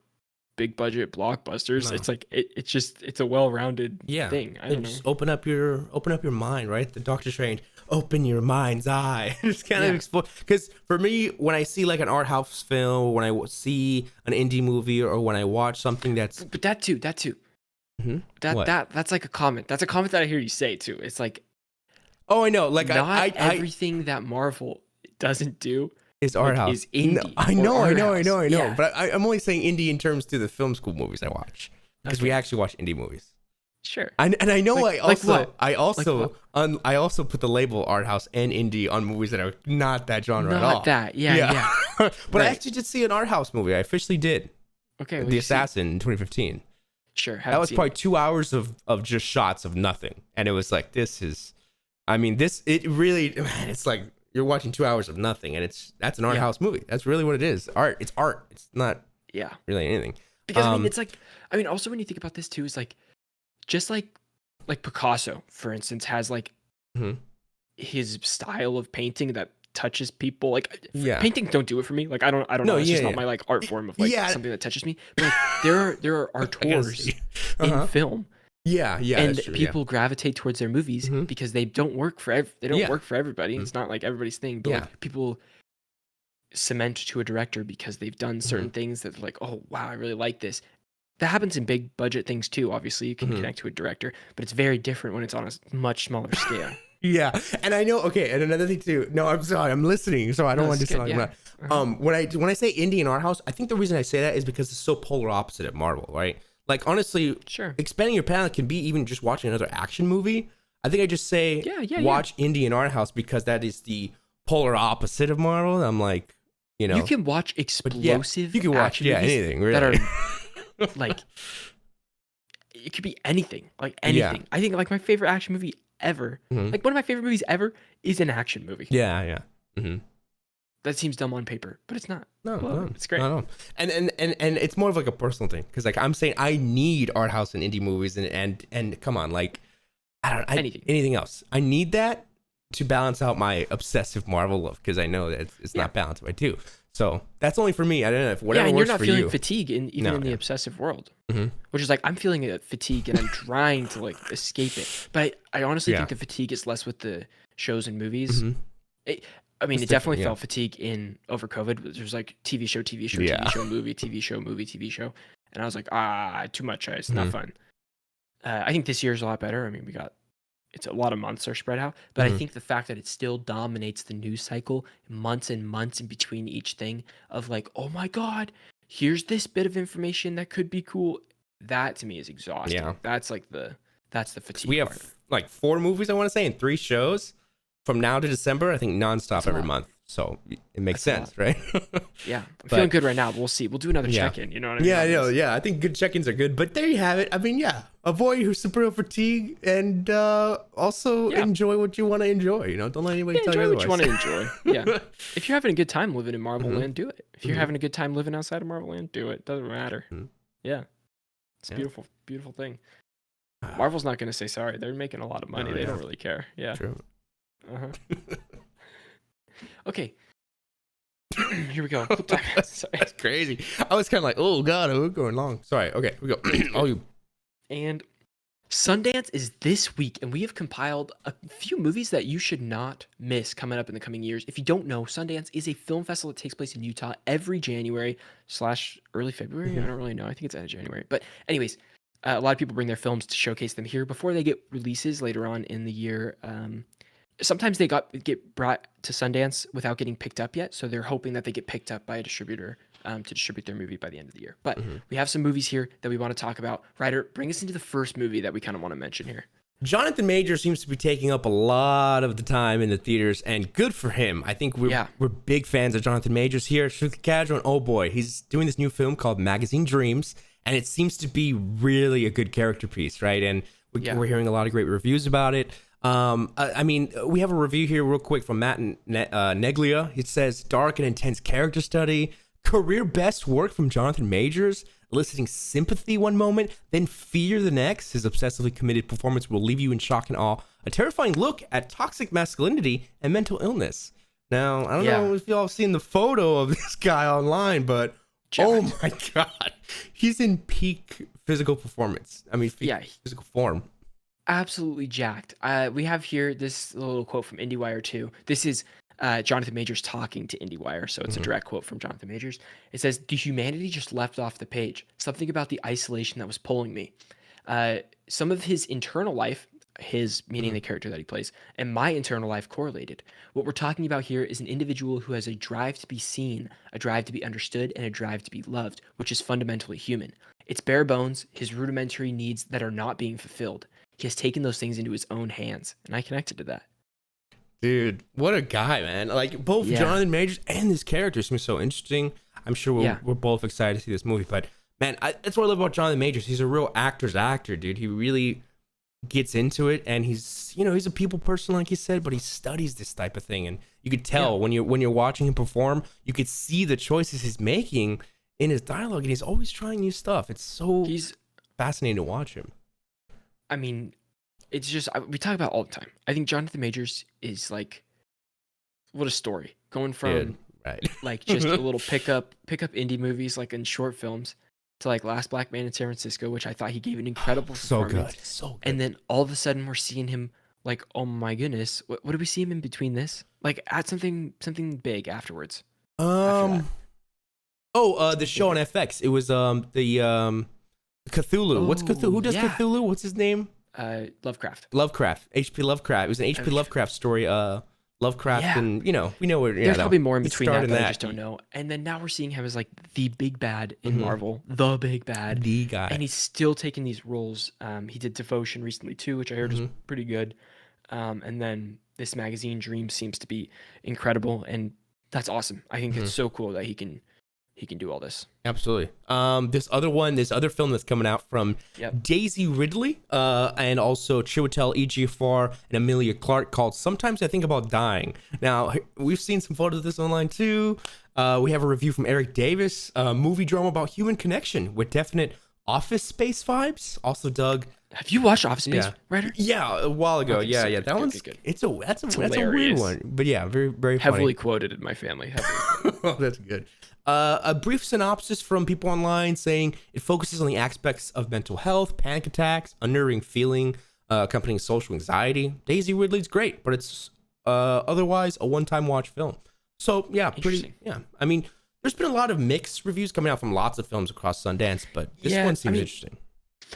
big budget blockbusters. No. It's like it's a well-rounded Yeah. thing. I And don't know. just open up your mind, right? The Doctor Strange, open your mind's eye. Just kind of Yeah. explore. Because for me, when I see like an art house film, when I see an indie movie, or when I watch something that's, But that too. Mhm. That What? that that's like a comment. That's a comment that I hear you say too. It's like Oh, I know. Like not I everything that Marvel doesn't do is art like house. is No, indie I or know, I art know, I house. know, I know. Yeah. But I'm only saying indie in terms to the film school movies I watch, because we Okay. actually watch indie movies. Sure. And I know Like what? Like what? I also put the label art house and indie on movies that are not that genre at Not all. that. Yeah, Yeah. yeah. But I Right. actually did see an art house movie. I officially did. Okay, what The do you see? Assassin in 2015. Sure, That haven't was seen probably it. 2 hours of just shots of nothing. And it was like, this is, I mean, it really, man, it's like you're watching 2 hours of nothing, and that's an art Yeah. house movie. That's really what it is. Art. It's art. It's not Yeah. really anything. Because I mean it's like also when you think about this too, is like just like Picasso, for instance, has like Mhm. his style of painting that touches people. Like Yeah. paintings don't do it for me. Like I don't No, know. It's yeah, just not yeah. my like art form of like Yeah. something that touches me. But like there are I gotta auteurs see. in Uh-huh. film, Yeah, yeah, and that's true. Yeah. people gravitate towards their movies Mhm. because they don't work for they don't Yeah. work for everybody. Mhm. It's not like everybody's thing, but Yeah. like people cement to a director because they've done certain Mhm. things that like, oh wow, I really like this. That happens in big budget things too. Obviously, you can Mhm. connect to a director, but it's very different when it's on a much smaller scale. Yeah, and I know. Okay, and another thing too. No, I'm sorry, I'm listening, so I don't No, want this to is sound good. like Yeah. Uh-huh. when I say indie and art house, I think the reason I say that is because it's so polar opposite at Marvel, right? Like honestly, Sure. expanding your palette can be even just watching another action movie. I think I just say Yeah. watch indie and art house because that is the polar opposite of Marvel. I'm like, You can watch but yeah, explosive you can watch action movies anything that really. are like it could be anything, like Yeah. anything. I think like my favorite action movie ever, Mhm. like one of my favorite movies ever, is an action movie. Yeah, yeah. Hmm. That seems dumb on paper, but it's not. No, I love no, it. It's great. no. And it's more of like a personal thing, because like I'm saying I need art house and indie movies, and come on, like Anything. anything else. I need that to balance out my obsessive Marvel love, because I know that it's Yeah. not balanced if I do. So that's only for me. I don't know if Yeah, whatever and you're works not for feeling you. fatigue even No, in the yeah. obsessive world, Mhm. which is like I'm feeling a fatigue and I'm trying to like escape it. But I honestly Yeah. think the fatigue is less with the shows and movies. Mhm. I mean, It's it definitely different, yeah. felt fatigue over COVID. There's like TV show, TV show, Yeah. TV show, movie, TV show, movie, TV show, and I was like, too much. It's Mhm. not fun. I think this year's a lot better. I mean, it's a lot of months are spread out, but I Mhm. think the fact that it still dominates the news cycle, months and months in between each thing of like, oh my god, here's this bit of information that could be cool. That to me is exhausting. Yeah. That's the 'Cause fatigue we part. have like 4 movies I want to say, and 3 shows from now to December. I think nonstop That's a every lot. month. So it makes That's a sense, right? Yeah, I'm But- feeling good right now, but we'll see. We'll do another Yeah. check-in. You know what I mean? Yeah, I on know. this. Yeah, I think good check-ins are good. But there you have it. I mean, yeah, avoid your superhero fatigue, and also Yeah. enjoy what you want to enjoy. Don't let anybody Yeah, tell you enjoy what you want otherwise. to enjoy. Yeah. If you're having a good time living in Marvel Mhm. Land, do it. If you're Mhm. having a good time living outside of Marvel Land, do it. Doesn't matter. Mhm. Yeah. It's a Yeah. beautiful, beautiful thing. Marvel's not going to say sorry. They're making a lot of money. Oh, They yeah. don't really care. Yeah. True. Uh-huh. Okay. Here we go. Flip time. Sorry. That's crazy. I was kind of like, oh god, we're going long. Sorry. Okay, we go. Oh, you. And Sundance is this week, and we have compiled a few movies that you should not miss coming up in the coming years. If you don't know, Sundance is a film festival that takes place in Utah every January / early February. I don't really know. I think it's end of January. But anyways, a lot of people bring their films to showcase them here before they get releases later on in the year. Sometimes they get brought to Sundance without getting picked up yet, so they're hoping that they get picked up by a distributor to distribute their movie by the end of the year. But we have some movies here that we want to talk about. Ryder, bring us into the first movie that we kind of want to mention here. Jonathan Majors seems to be taking up a lot of the time in the theaters, and good for him. I think we're big fans of Jonathan Majors here at Strictly Casual. And oh boy, he's doing this new film called Magazine Dreams, and it seems to be really a good character piece, right? And we're hearing a lot of great reviews about it. I mean, we have a review here real quick from Matt Neglia. It says, dark and intense character study, career best work from Jonathan Majors, eliciting sympathy one moment, then fear the next. His obsessively committed performance will leave you in shock and awe. A terrifying look at toxic masculinity and mental illness. Now, I don't know if y'all have seen the photo of this guy online, but oh my God, he's in peak physical performance. I mean, physical form. Absolutely jacked. We have here this little quote from IndieWire too. This is Jonathan Majors talking to IndieWire, so it's a direct quote from Jonathan Majors. It says, "The humanity just left off the page. Something about the isolation that was pulling me. Some of his internal life, his meaning the character that he plays, and my internal life correlated. What we're talking about here is an individual who has a drive to be seen, a drive to be understood, and a drive to be loved, which is fundamentally human. It's bare bones, his rudimentary needs that are not being fulfilled. He has taken those things into his own hands." And I connected to that. Dude, what a guy, man. Like, both Jonathan Majors and this character seem so interesting. I'm sure we're both excited to see this movie. But, man, that's what I love about Jonathan Majors. He's a real actor's actor, dude. He really gets into it. And he's a people person, like you said, but he studies this type of thing. And you could tell when you're watching him perform, you could see the choices he's making in his dialogue. And he's always trying new stuff. It's so fascinating to watch him. I mean, it's just, we talk about it all the time. I think Jonathan Majors is like, what a story. Going from like just a little pick up indie movies like in short films to like Last Black Man in San Francisco, which I thought he gave an incredible performance. So good. And then all of a sudden we're seeing him like, oh my goodness, what did we see him in between this? Like at something big afterwards. The show on FX. It was Cthulhu. What's Cthulhu? Who does Cthulhu? What's his name? Lovecraft. H.P. Lovecraft. It was an H.P. Lovecraft story. Lovecraft, and we know where. There's probably more in between that I just don't know. And then now we're seeing him as like the big bad in Marvel, the big bad, the guy, and he's still taking these roles. He did Devotion recently too, which I heard was pretty good. And then this Magazine Dream seems to be incredible, and that's awesome. I think it's so cool that he can do all this. Absolutely. This other film that's coming out from Daisy Ridley, and also Chiwetel Ejiofor and Emilia Clarke, called Sometimes I Think About Dying. Now, we've seen some photos of this online too. We have a review from Eric Davis, a movie drama about human connection with definite Office Space vibes. Also, Doug. Have you watched Office Space, Ryder? Yeah, a while ago. Okay, yeah. That one's good. That's a weird one, but yeah, very, very funny. Heavily quoted in my family. Oh, that's good. A brief synopsis from people online saying it focuses on the aspects of mental health, panic attacks, unnerving feeling, accompanying social anxiety. Daisy Ridley's great, but it's otherwise a one-time watch film. So yeah, I mean, there's been a lot of mixed reviews coming out from lots of films across Sundance, but this one seems interesting.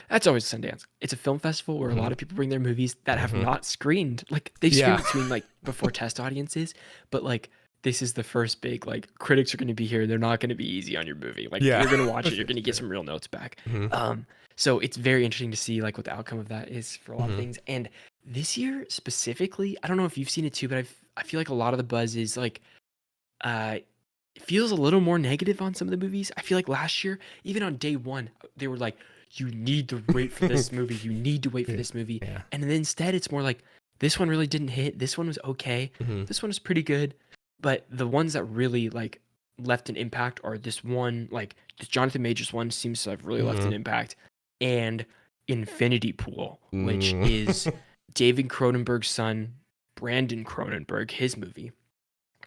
That's always Sundance. It's a film festival where a lot of people bring their movies that have not screened. Like they've screened between like before test audiences, but like this is the first big, like, critics are going to be here. They're not going to be easy on your movie. Like, you're going to watch it. You're going to get some real notes back. So it's very interesting to see, like, what the outcome of that is for a lot of things. And this year specifically, I don't know if you've seen it too, but I feel like a lot of the buzz is, like, it feels a little more negative on some of the movies. I feel like last year, even on day one, they were like, you need to wait for this movie. You need to wait for this movie. Yeah. And then instead, it's more like, this one really didn't hit. This one was okay. This one was pretty good. But the ones that really like left an impact are this one, like this Jonathan Majors one seems to have really left an impact. And Infinity Pool, which is David Cronenberg's son, Brandon Cronenberg, his movie.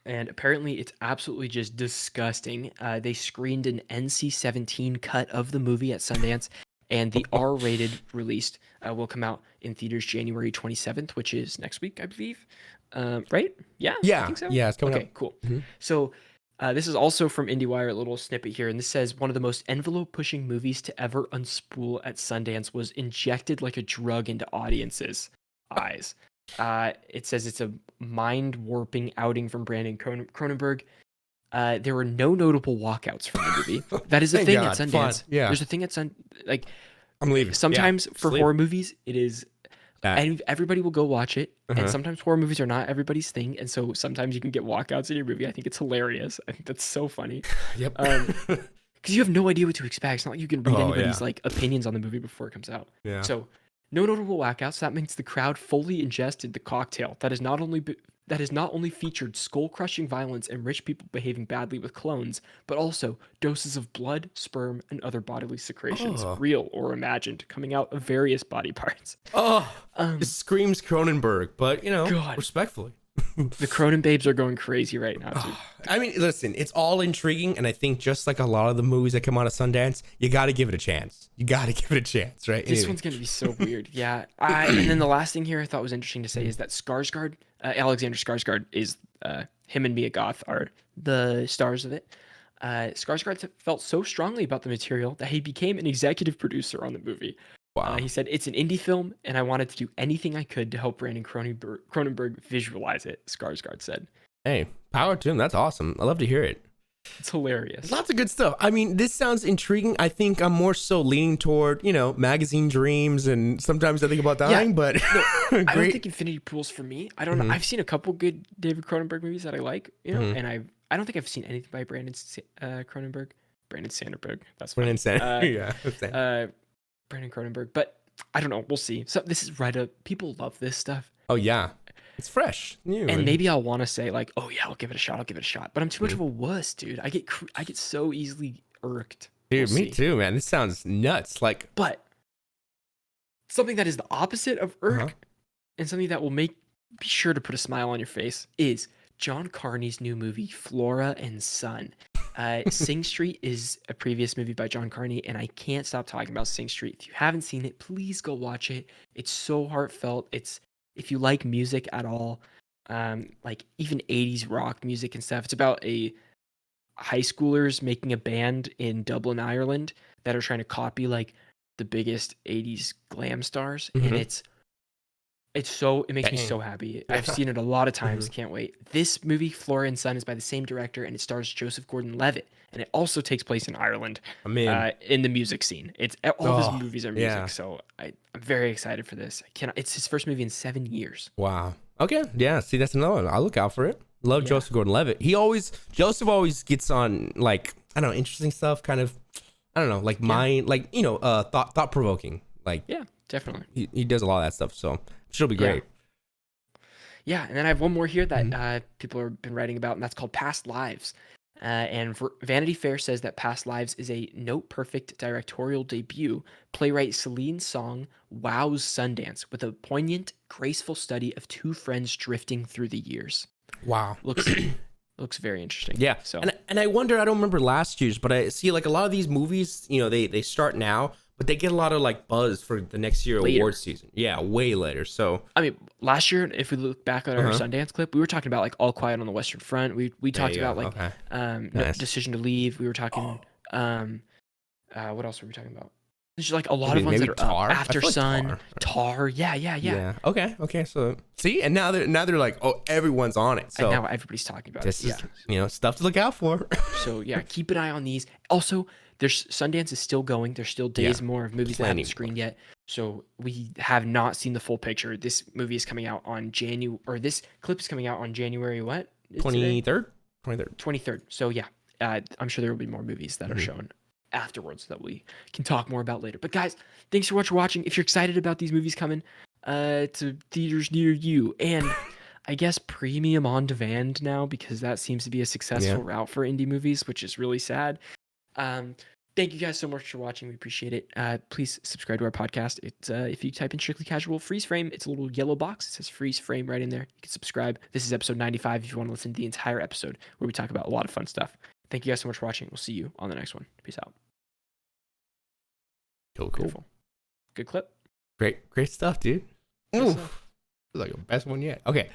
And apparently it's absolutely just disgusting. They screened an NC-17 cut of the movie at Sundance, and the R-rated released will come out in theaters January 27th, which is next week, I believe. Right? Yeah, I think so. Yeah, it's coming Okay, up. cool. Mhm. So this is also from IndieWire, a little snippet here, and this says one of the most envelope-pushing movies to ever unspool at Sundance was injected like a drug into audiences' eyes. It says it's a mind-warping outing from Brandon Cronenberg. There were no notable walkouts from the movie. That is a Thank thing God. at Fun. Sundance. Yeah. There's a thing at like I'm leaving. sometimes for Sleep. horror movies, it is, That. and everybody will go watch it. Uh-huh. And sometimes horror movies are not everybody's thing, and so sometimes you can get walkouts in your movie. I think it's hilarious. I think that's so funny. Yep. Because you have no idea what to expect. It's not like you can read Oh, anybody's yeah. like opinions on the movie before it comes out. Yeah. So no notable walkouts. That means the crowd fully ingested the cocktail that has not only featured skull-crushing violence and rich people behaving badly with clones, but also doses of blood, sperm, and other bodily secretions, Oh. real or imagined, coming out of various body parts. Oh, Um, it screams Cronenberg, but God. respectfully. The Cronen babes are going crazy right now, dude. I mean, listen, it's all intriguing, and I think just like a lot of the movies that come out of Sundance, you got to give it a chance. You got to give it a chance, right? This Anyway. one's gonna be so weird. Yeah. And then the last thing here I thought was interesting to say is that Skarsgård, Alexander Skarsgård, is him and Mia Goth are the stars of it. Skarsgård felt so strongly about the material that he became an executive producer on the movie. Wow. He said, "It's an indie film, and I wanted to do anything I could to help Brandon Cronenberg visualize it," Skarsgård said. Hey, power to him. That's awesome. I love to hear it. It's hilarious. Lots of good stuff. I mean, this sounds intriguing. I think I'm more so leaning toward, magazine dreams, and sometimes I think about dying, but I don't think Infinity Pool's for me. I don't know. Mhm. I've seen a couple good David Cronenberg movies that I like, Mhm. and I don't think I've seen anything by Brandon Cronenberg. Brandon Sanderberg. That's Brandon fine. Sanders. Yeah. that's it. Brandon Cronenberg. But I don't know. We'll see. So this is right up. People love this stuff. Oh, yeah. It's fresh. New. And maybe I'll want to say like, oh yeah, I'll give it a shot. But I'm too much of a wuss, dude. I get so easily irked. Dude, We'll me see. too, man. This sounds nuts. Like, But something that is the opposite of irk Uh-huh. and something that will be sure to put a smile on your face is John Carney's new movie, Flora and Son. Sing Street is a previous movie by John Carney, and I can't stop talking about Sing Street. If you haven't seen it, please go watch it. It's so heartfelt. If you like music at all, like even 80s rock music and stuff, it's about a high schoolers making a band in Dublin, Ireland that are trying to copy like the biggest 80s glam stars, and Mhm. it makes me Dang. so happy. I've seen it a lot of times. Mhm. Can't wait. This movie, Flora and Son, is by the same director, and it stars Joseph Gordon-Levitt, and it also takes place in Ireland, I'm in. in the music scene. It's all of Oh, his movies are music, yeah. so I'm very excited for this. It's his first movie in 7 years. Wow. Okay. Yeah. See, that's another one. I'll look out for it. Love Yeah. Joseph Gordon-Levitt. Joseph always gets on like, I don't know, interesting stuff, kind of, I don't know, like mind, like, thought provoking. Like, Yeah, definitely. he does a lot of that stuff. So she'll be great. Yeah, and then I have one more here that people have been writing about, and that's called Past Lives. And Vanity Fair says that Past Lives is a note-perfect directorial debut. Playwright Celine Song wows Sundance with a poignant, graceful study of two friends drifting through the years. Wow. Looks very interesting. Yeah. So And I wonder, I don't remember last year's, but I see like a lot of these movies, they start now, but they get a lot of like buzz for the next year Later. award season. Yeah, way later. So I mean, last year, if we look back at our Uh-huh. Sundance clip, we were talking about like All Quiet on the Western Front. We talked you about go. like Okay. No Nice. Decision to Leave. We were talking what else were we talking about? There's like a lot Maybe- of ones maybe that are Tar? up. I After feel like Sun, Tar. Tar. Yeah. Okay. So see, and now they're like, oh, everyone's on it. So And now everybody's talking about this it. is stuff to look out for. So yeah, keep an eye on these. Also, there's Sundance is still going. There's still days more of movies that Plenty haven't screened yet. So we have not seen the full picture. This movie is coming out on this clip is coming out on January what? Is today? 23rd. 23rd. So yeah, I'm sure there will be more movies that are shown afterwards that we can talk more about later. But guys, thanks so much for watching. If you're excited about these movies coming to theaters near you, and I guess premium on demand now, because that seems to be a successful route for indie movies, which is really sad. Thank you guys so much for watching. We appreciate it. Please subscribe to our podcast. It's if you type in Strictly Casual Freeze Frame, it's a little yellow box. It says Freeze Frame right in there. You can subscribe. This is episode 95 if you want to listen to the entire episode where we talk about a lot of fun stuff. Thank you guys so much for watching. We'll see you on the next one. Peace out. Cool. Beautiful. Good clip. Great stuff, dude. Good Ooh, stuff. like the best one yet. Okay.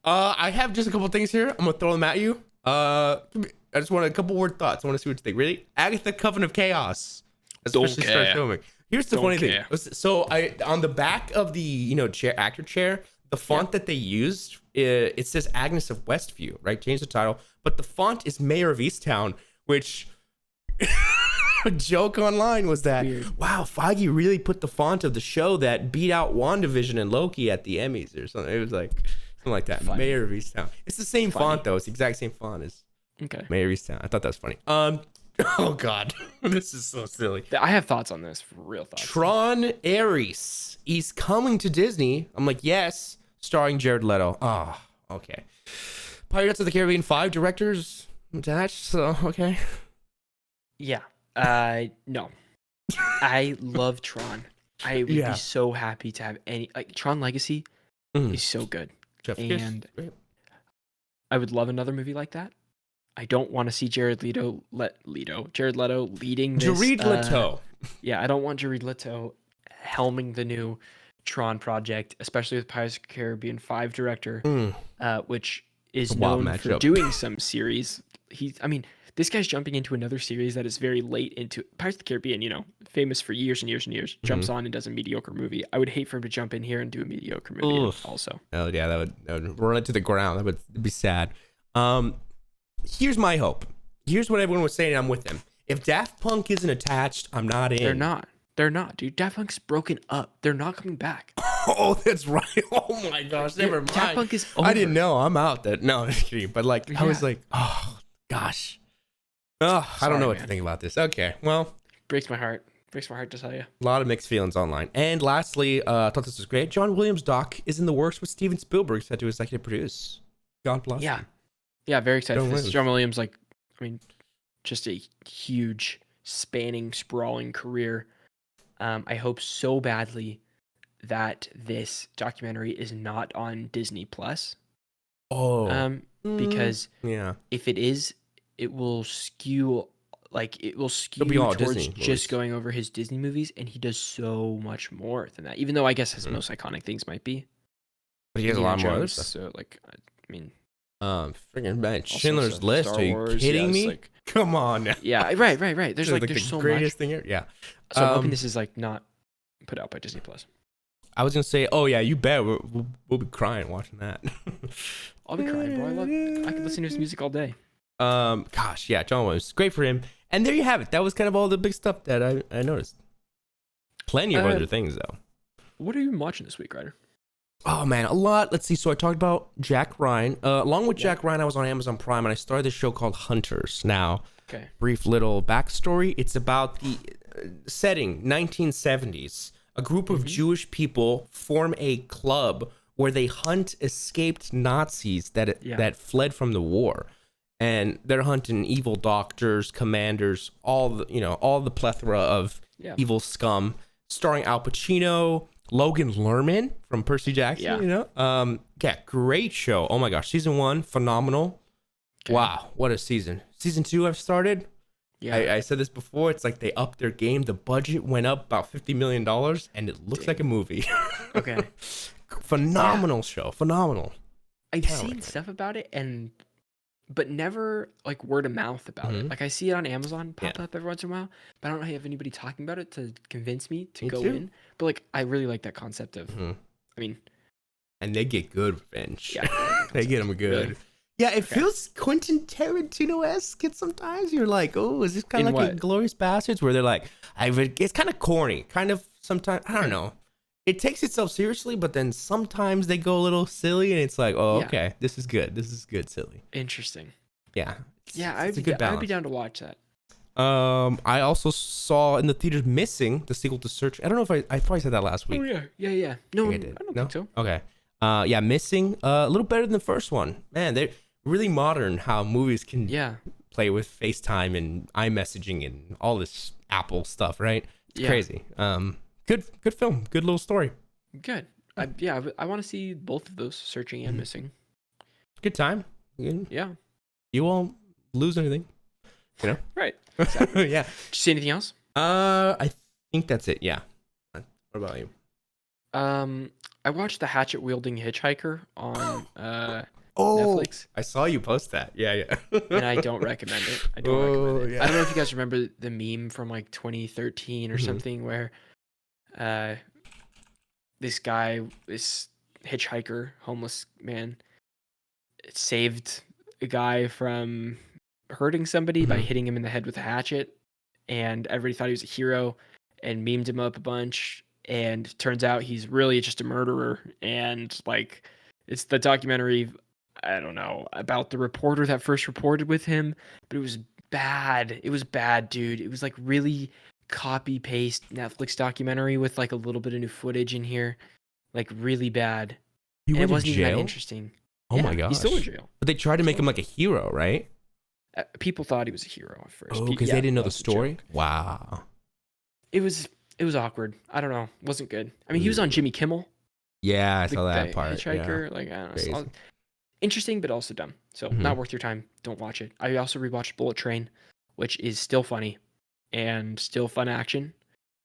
I have just a couple things here. I'm gonna throw them at you. I just want a couple word thoughts. I want to see what you think. Ready? Agatha Coven of Chaos. Especially start filming. Here's the funny thing. So I on the back of the actor chair, the font that they used, it says Agnes of Westview, right? Change the title, but the font is Mayor of Easttown, which a joke online was that wow, Feige really put the font of the show that beat out WandaVision and Loki at the Emmys or something. It was like something like that. Funny. Mayor of Easttown. It's the same font though. It's the exact same font as Mayor of Easttown. I thought that was funny. Oh god, this is so silly. I have thoughts on this, for real thoughts. Tron Ares is coming to Disney. I'm like, yes, starring Jared Leto. Oh, okay. Pirates of the Caribbean 5 directors attached, so okay. Yeah. No. I love Tron. I would be so happy to have Tron Legacy is so good. And I would love another movie like that. I don't want to see Jared Leto leading this. Jared Leto. Yeah, I don't want Jared Leto helming the new Tron project, especially with Pirates of the Caribbean 5 director, which is known for doing some series. This guy's jumping into another series that is very late into Pirates of the Caribbean, famous for years and years and years, jumps on and does a mediocre movie. I would hate for him to jump in here and do a mediocre movie also. Oh yeah, that would run it to the ground. That would be sad. Here's my hope. Here's what everyone was saying. I'm with them. If Daft Punk isn't attached, I'm not in. They're not, dude. Daft Punk's broken up. They're not coming back. Oh, that's right. Oh my gosh, never mind. Daft Punk is over. I didn't know. I'm out. No, just kidding. But I was like, oh gosh. Oh, I don't know what to think about this. Okay, well, breaks my heart. Breaks my heart to tell you. A lot of mixed feelings online. And lastly, I thought this was great. John Williams' doc is in the works with Steven Spielberg set to executive produce. God bless him. Yeah, very excited for this. John Williams, just a huge, spanning, sprawling career. I hope so badly that this documentary is not on Disney Plus. Because if it is, it will skew towards Disney just going over his Disney movies, and he does so much more than that. Even though I guess his most iconic things might be. But he has a lot more other stuff. So freaking man, Schindler's List. Are you kidding me? Come on now. Yeah, right. There's the so greatest much. thing here. Yeah. So I'm hoping this is not put out by Disney Plus. I was gonna say, oh yeah, you bet we'll be crying watching that. I'll be crying, bro. I could listen to his music all day. Gosh, yeah, John Williams, great for him. And there you have it. That was kind of all the big stuff that I noticed. Plenty of other things though. What are you watching this week, Ryder? Oh man, a lot. Let's see. So I talked about Jack Ryan. Along with Jack Ryan, I was on Amazon Prime and I started this show called Hunters. Now, brief little backstory. It's about the setting 1970s. A group of Jewish people form a club where they hunt escaped Nazis that fled from the war, and they're hunting evil doctors, commanders, all the plethora of evil scum. Starring Al Pacino. Logan Lerman from Percy Jackson, great show. Oh my gosh, season 1, phenomenal. Wow, what a season. Season 2 I've started. Yeah, I said this before. It's like they upped their game. The budget went up about $50 million, and it looks like a movie. Okay. Phenomenal show. Phenomenal. I've seen stuff about it, but never word of mouth about it. I see it on Amazon pop up every once in a while, but I don't have anybody talking about it to convince me to go in. But I really like that concept of, and they get good revenge. Yeah, they get them good. Really? Yeah, it feels Quentin Tarantino-esque sometimes. You're like, oh, is this kind of like Inglourious Bastards, where they're like, it's kind of corny, kind of sometimes, I don't know. It takes itself seriously, but then sometimes they go a little silly, and it's like, oh, okay, this is good. This is good, silly. Interesting. Yeah. I'd be down to watch that. I also saw in the theaters Missing, the sequel to Search. I don't know if I probably said that last week. Oh yeah. No, I don't think so. Okay. Missing, a little better than the first one. Man, they're really modern how movies can play with FaceTime and iMessaging and all this Apple stuff, right? It's crazy. Good film, good little story. Good. I want to see both of those, Searching and Missing. Good time. Yeah. You won't lose anything, you know? Right. Exactly. Yeah. Did you see anything else? I think that's it. Yeah. What about you? I watched The Hatchet Wielding Hitchhiker on Netflix. I saw you post that. Yeah. And I don't recommend it. I don't recommend it. I don't know if you guys remember the meme from like 2013 or something where this hitchhiker, homeless man, saved a guy from hurting somebody by hitting him in the head with a hatchet, and everybody thought he was a hero and memed him up a bunch, and turns out he's really just a murderer. And like, it's the documentary, I don't know, about the reporter that first reported with him, but it was bad. It was bad, dude. It was like really copy paste Netflix documentary with like a little bit of new footage in here, like really bad. And it wasn't even that interesting. Oh my gosh. He's still in jail. But they tried to make him like a hero, right? People thought he was a hero at first. Oh, because they didn't know the story? Wow. It was awkward. I don't know. It wasn't good. I mean, he was on Jimmy Kimmel. Yeah, I saw that part. Hitchhiker, like, I don't know. Interesting, but also dumb. So not worth your time. Don't watch it. I also rewatched Bullet Train, which is still funny and still fun action.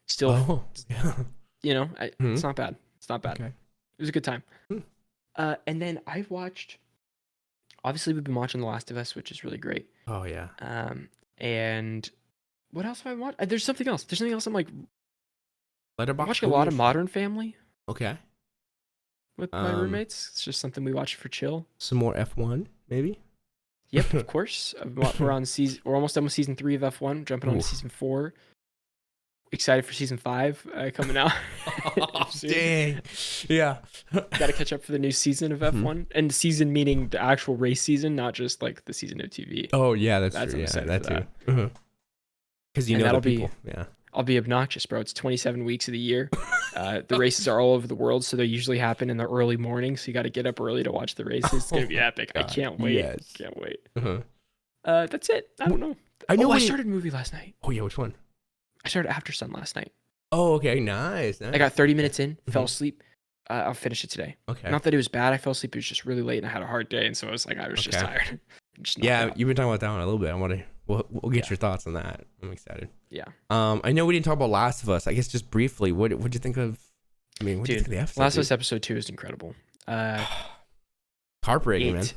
Still, it's not bad. It's not bad. Okay. It was a good time. And then I've watched, obviously we've been watching The Last of Us, which is really great. Oh yeah. And what else have I watched? There's something else. I'm like, I'm Letterboxd. watching a lot of Modern Family. Okay. With my roommates. It's just something we watch for chill. Some more F1, maybe? Yep, of course. We're almost done with season 3 of F1, jumping on to season 4. Excited for season 5 coming out. Dang. Yeah. Got to catch up for the new season of F1. And season meaning the actual race season, not just like the season of TV. Oh, yeah, that's true. Yeah, that too. Because you know the people. Yeah. I'll be obnoxious, bro. It's 27 weeks of the year. The races are all over the world, so they usually happen in the early morning. So you got to get up early to watch the races. It's gonna be epic. God, I can't wait. Yes. Can't wait. That's it. I don't know. I started a movie last night. Oh yeah, which one? I started After Sun last night. Oh, okay, nice. I got 30 minutes in, fell asleep. I'll finish it today. Okay. Not that it was bad. I fell asleep. It was just really late, and I had a hard day, and so I was just tired. You've been talking about that one a little bit. I want to. We'll get your thoughts on that. I'm excited. Yeah. I know we didn't talk about Last of Us. I guess just briefly, what'd you think of? I mean, what do you think of the episode? Last of Us episode 2 is incredible. Heartbreaking, man. It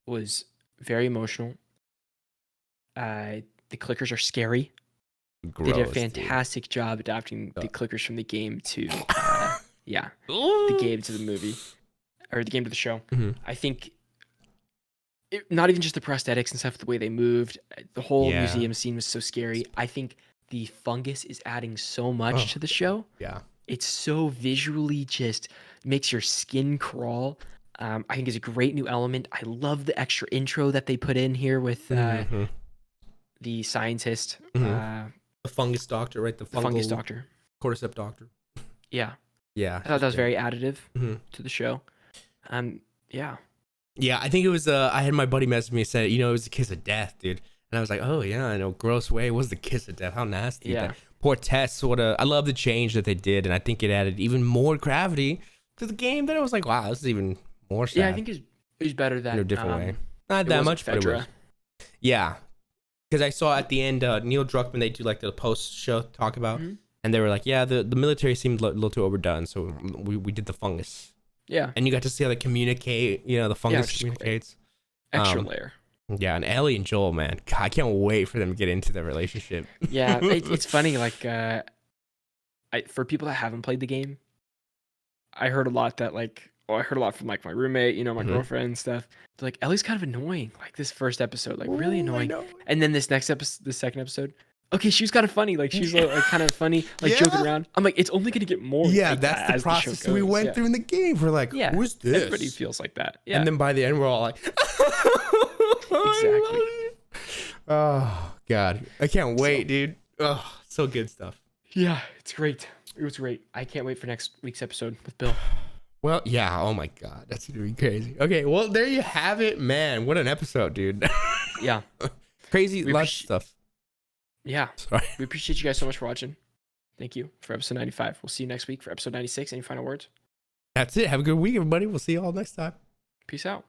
was very emotional. The clickers are scary. Gross, they did a fantastic job adapting the clickers from the game to the game to the movie, or the game to the show. I think not even just the prosthetics and stuff, the way they moved, the whole museum scene was so scary. I think the fungus is adding so much to the show. Yeah. It's so visually just makes your skin crawl. I think it's a great new element. I love the extra intro that they put in here with the scientist. The fungus doctor, right? The fungus doctor. Cordyceps doctor. Yeah. Yeah. I thought that was very additive to the show. Yeah. Yeah, I think it was, I had my buddy message me and said, it was a kiss of death, dude. And I was like, oh, yeah, I know, gross way. It was the kiss of death. How nasty. Yeah. Poor Tess, I love the change that they did, and I think it added even more gravity to the game. Then I was like, wow, this is even more sad. Yeah, I think it was better than... In a different way. Not that much, but it was. Yeah. Because I saw at the end, Neil Druckmann, they do like the post-show talk about, and they were like, yeah, the military seemed a little too overdone, so we did the fungus. Yeah. And you got to see how they communicate, the fungus communicates. Extra layer. Yeah, and Ellie and Joel, man. God, I can't wait for them to get into their relationship. Yeah, it's funny, like, for people that haven't played the game, I heard a lot that, like, I heard a lot from, like, my roommate, my girlfriend and stuff. They're like, Ellie's kind of annoying, like, this first episode, like, really annoying. And then this second episode, okay, she was kind of funny. Like, she's like kind of funny, like joking around. I'm like, it's only going to get more. Yeah, like that's the process we went through in the game. We're like, who's this? Everybody feels like that. Yeah. And then by the end, we're all like, exactly. Oh, God. I can't wait, dude. Oh, so good stuff. Yeah, it's great. It was great. I can't wait for next week's episode with Bill. Well, yeah. Oh, my God. That's going to be crazy. Okay, well, there you have it, man. What an episode, dude. Yeah. Crazy, We lots of appreci- stuff. Yeah. Sorry. We appreciate you guys so much for watching. Thank you for episode 95. We'll see you next week for episode 96. Any final words? That's it. Have a good week, everybody. We'll see you all next time. Peace out.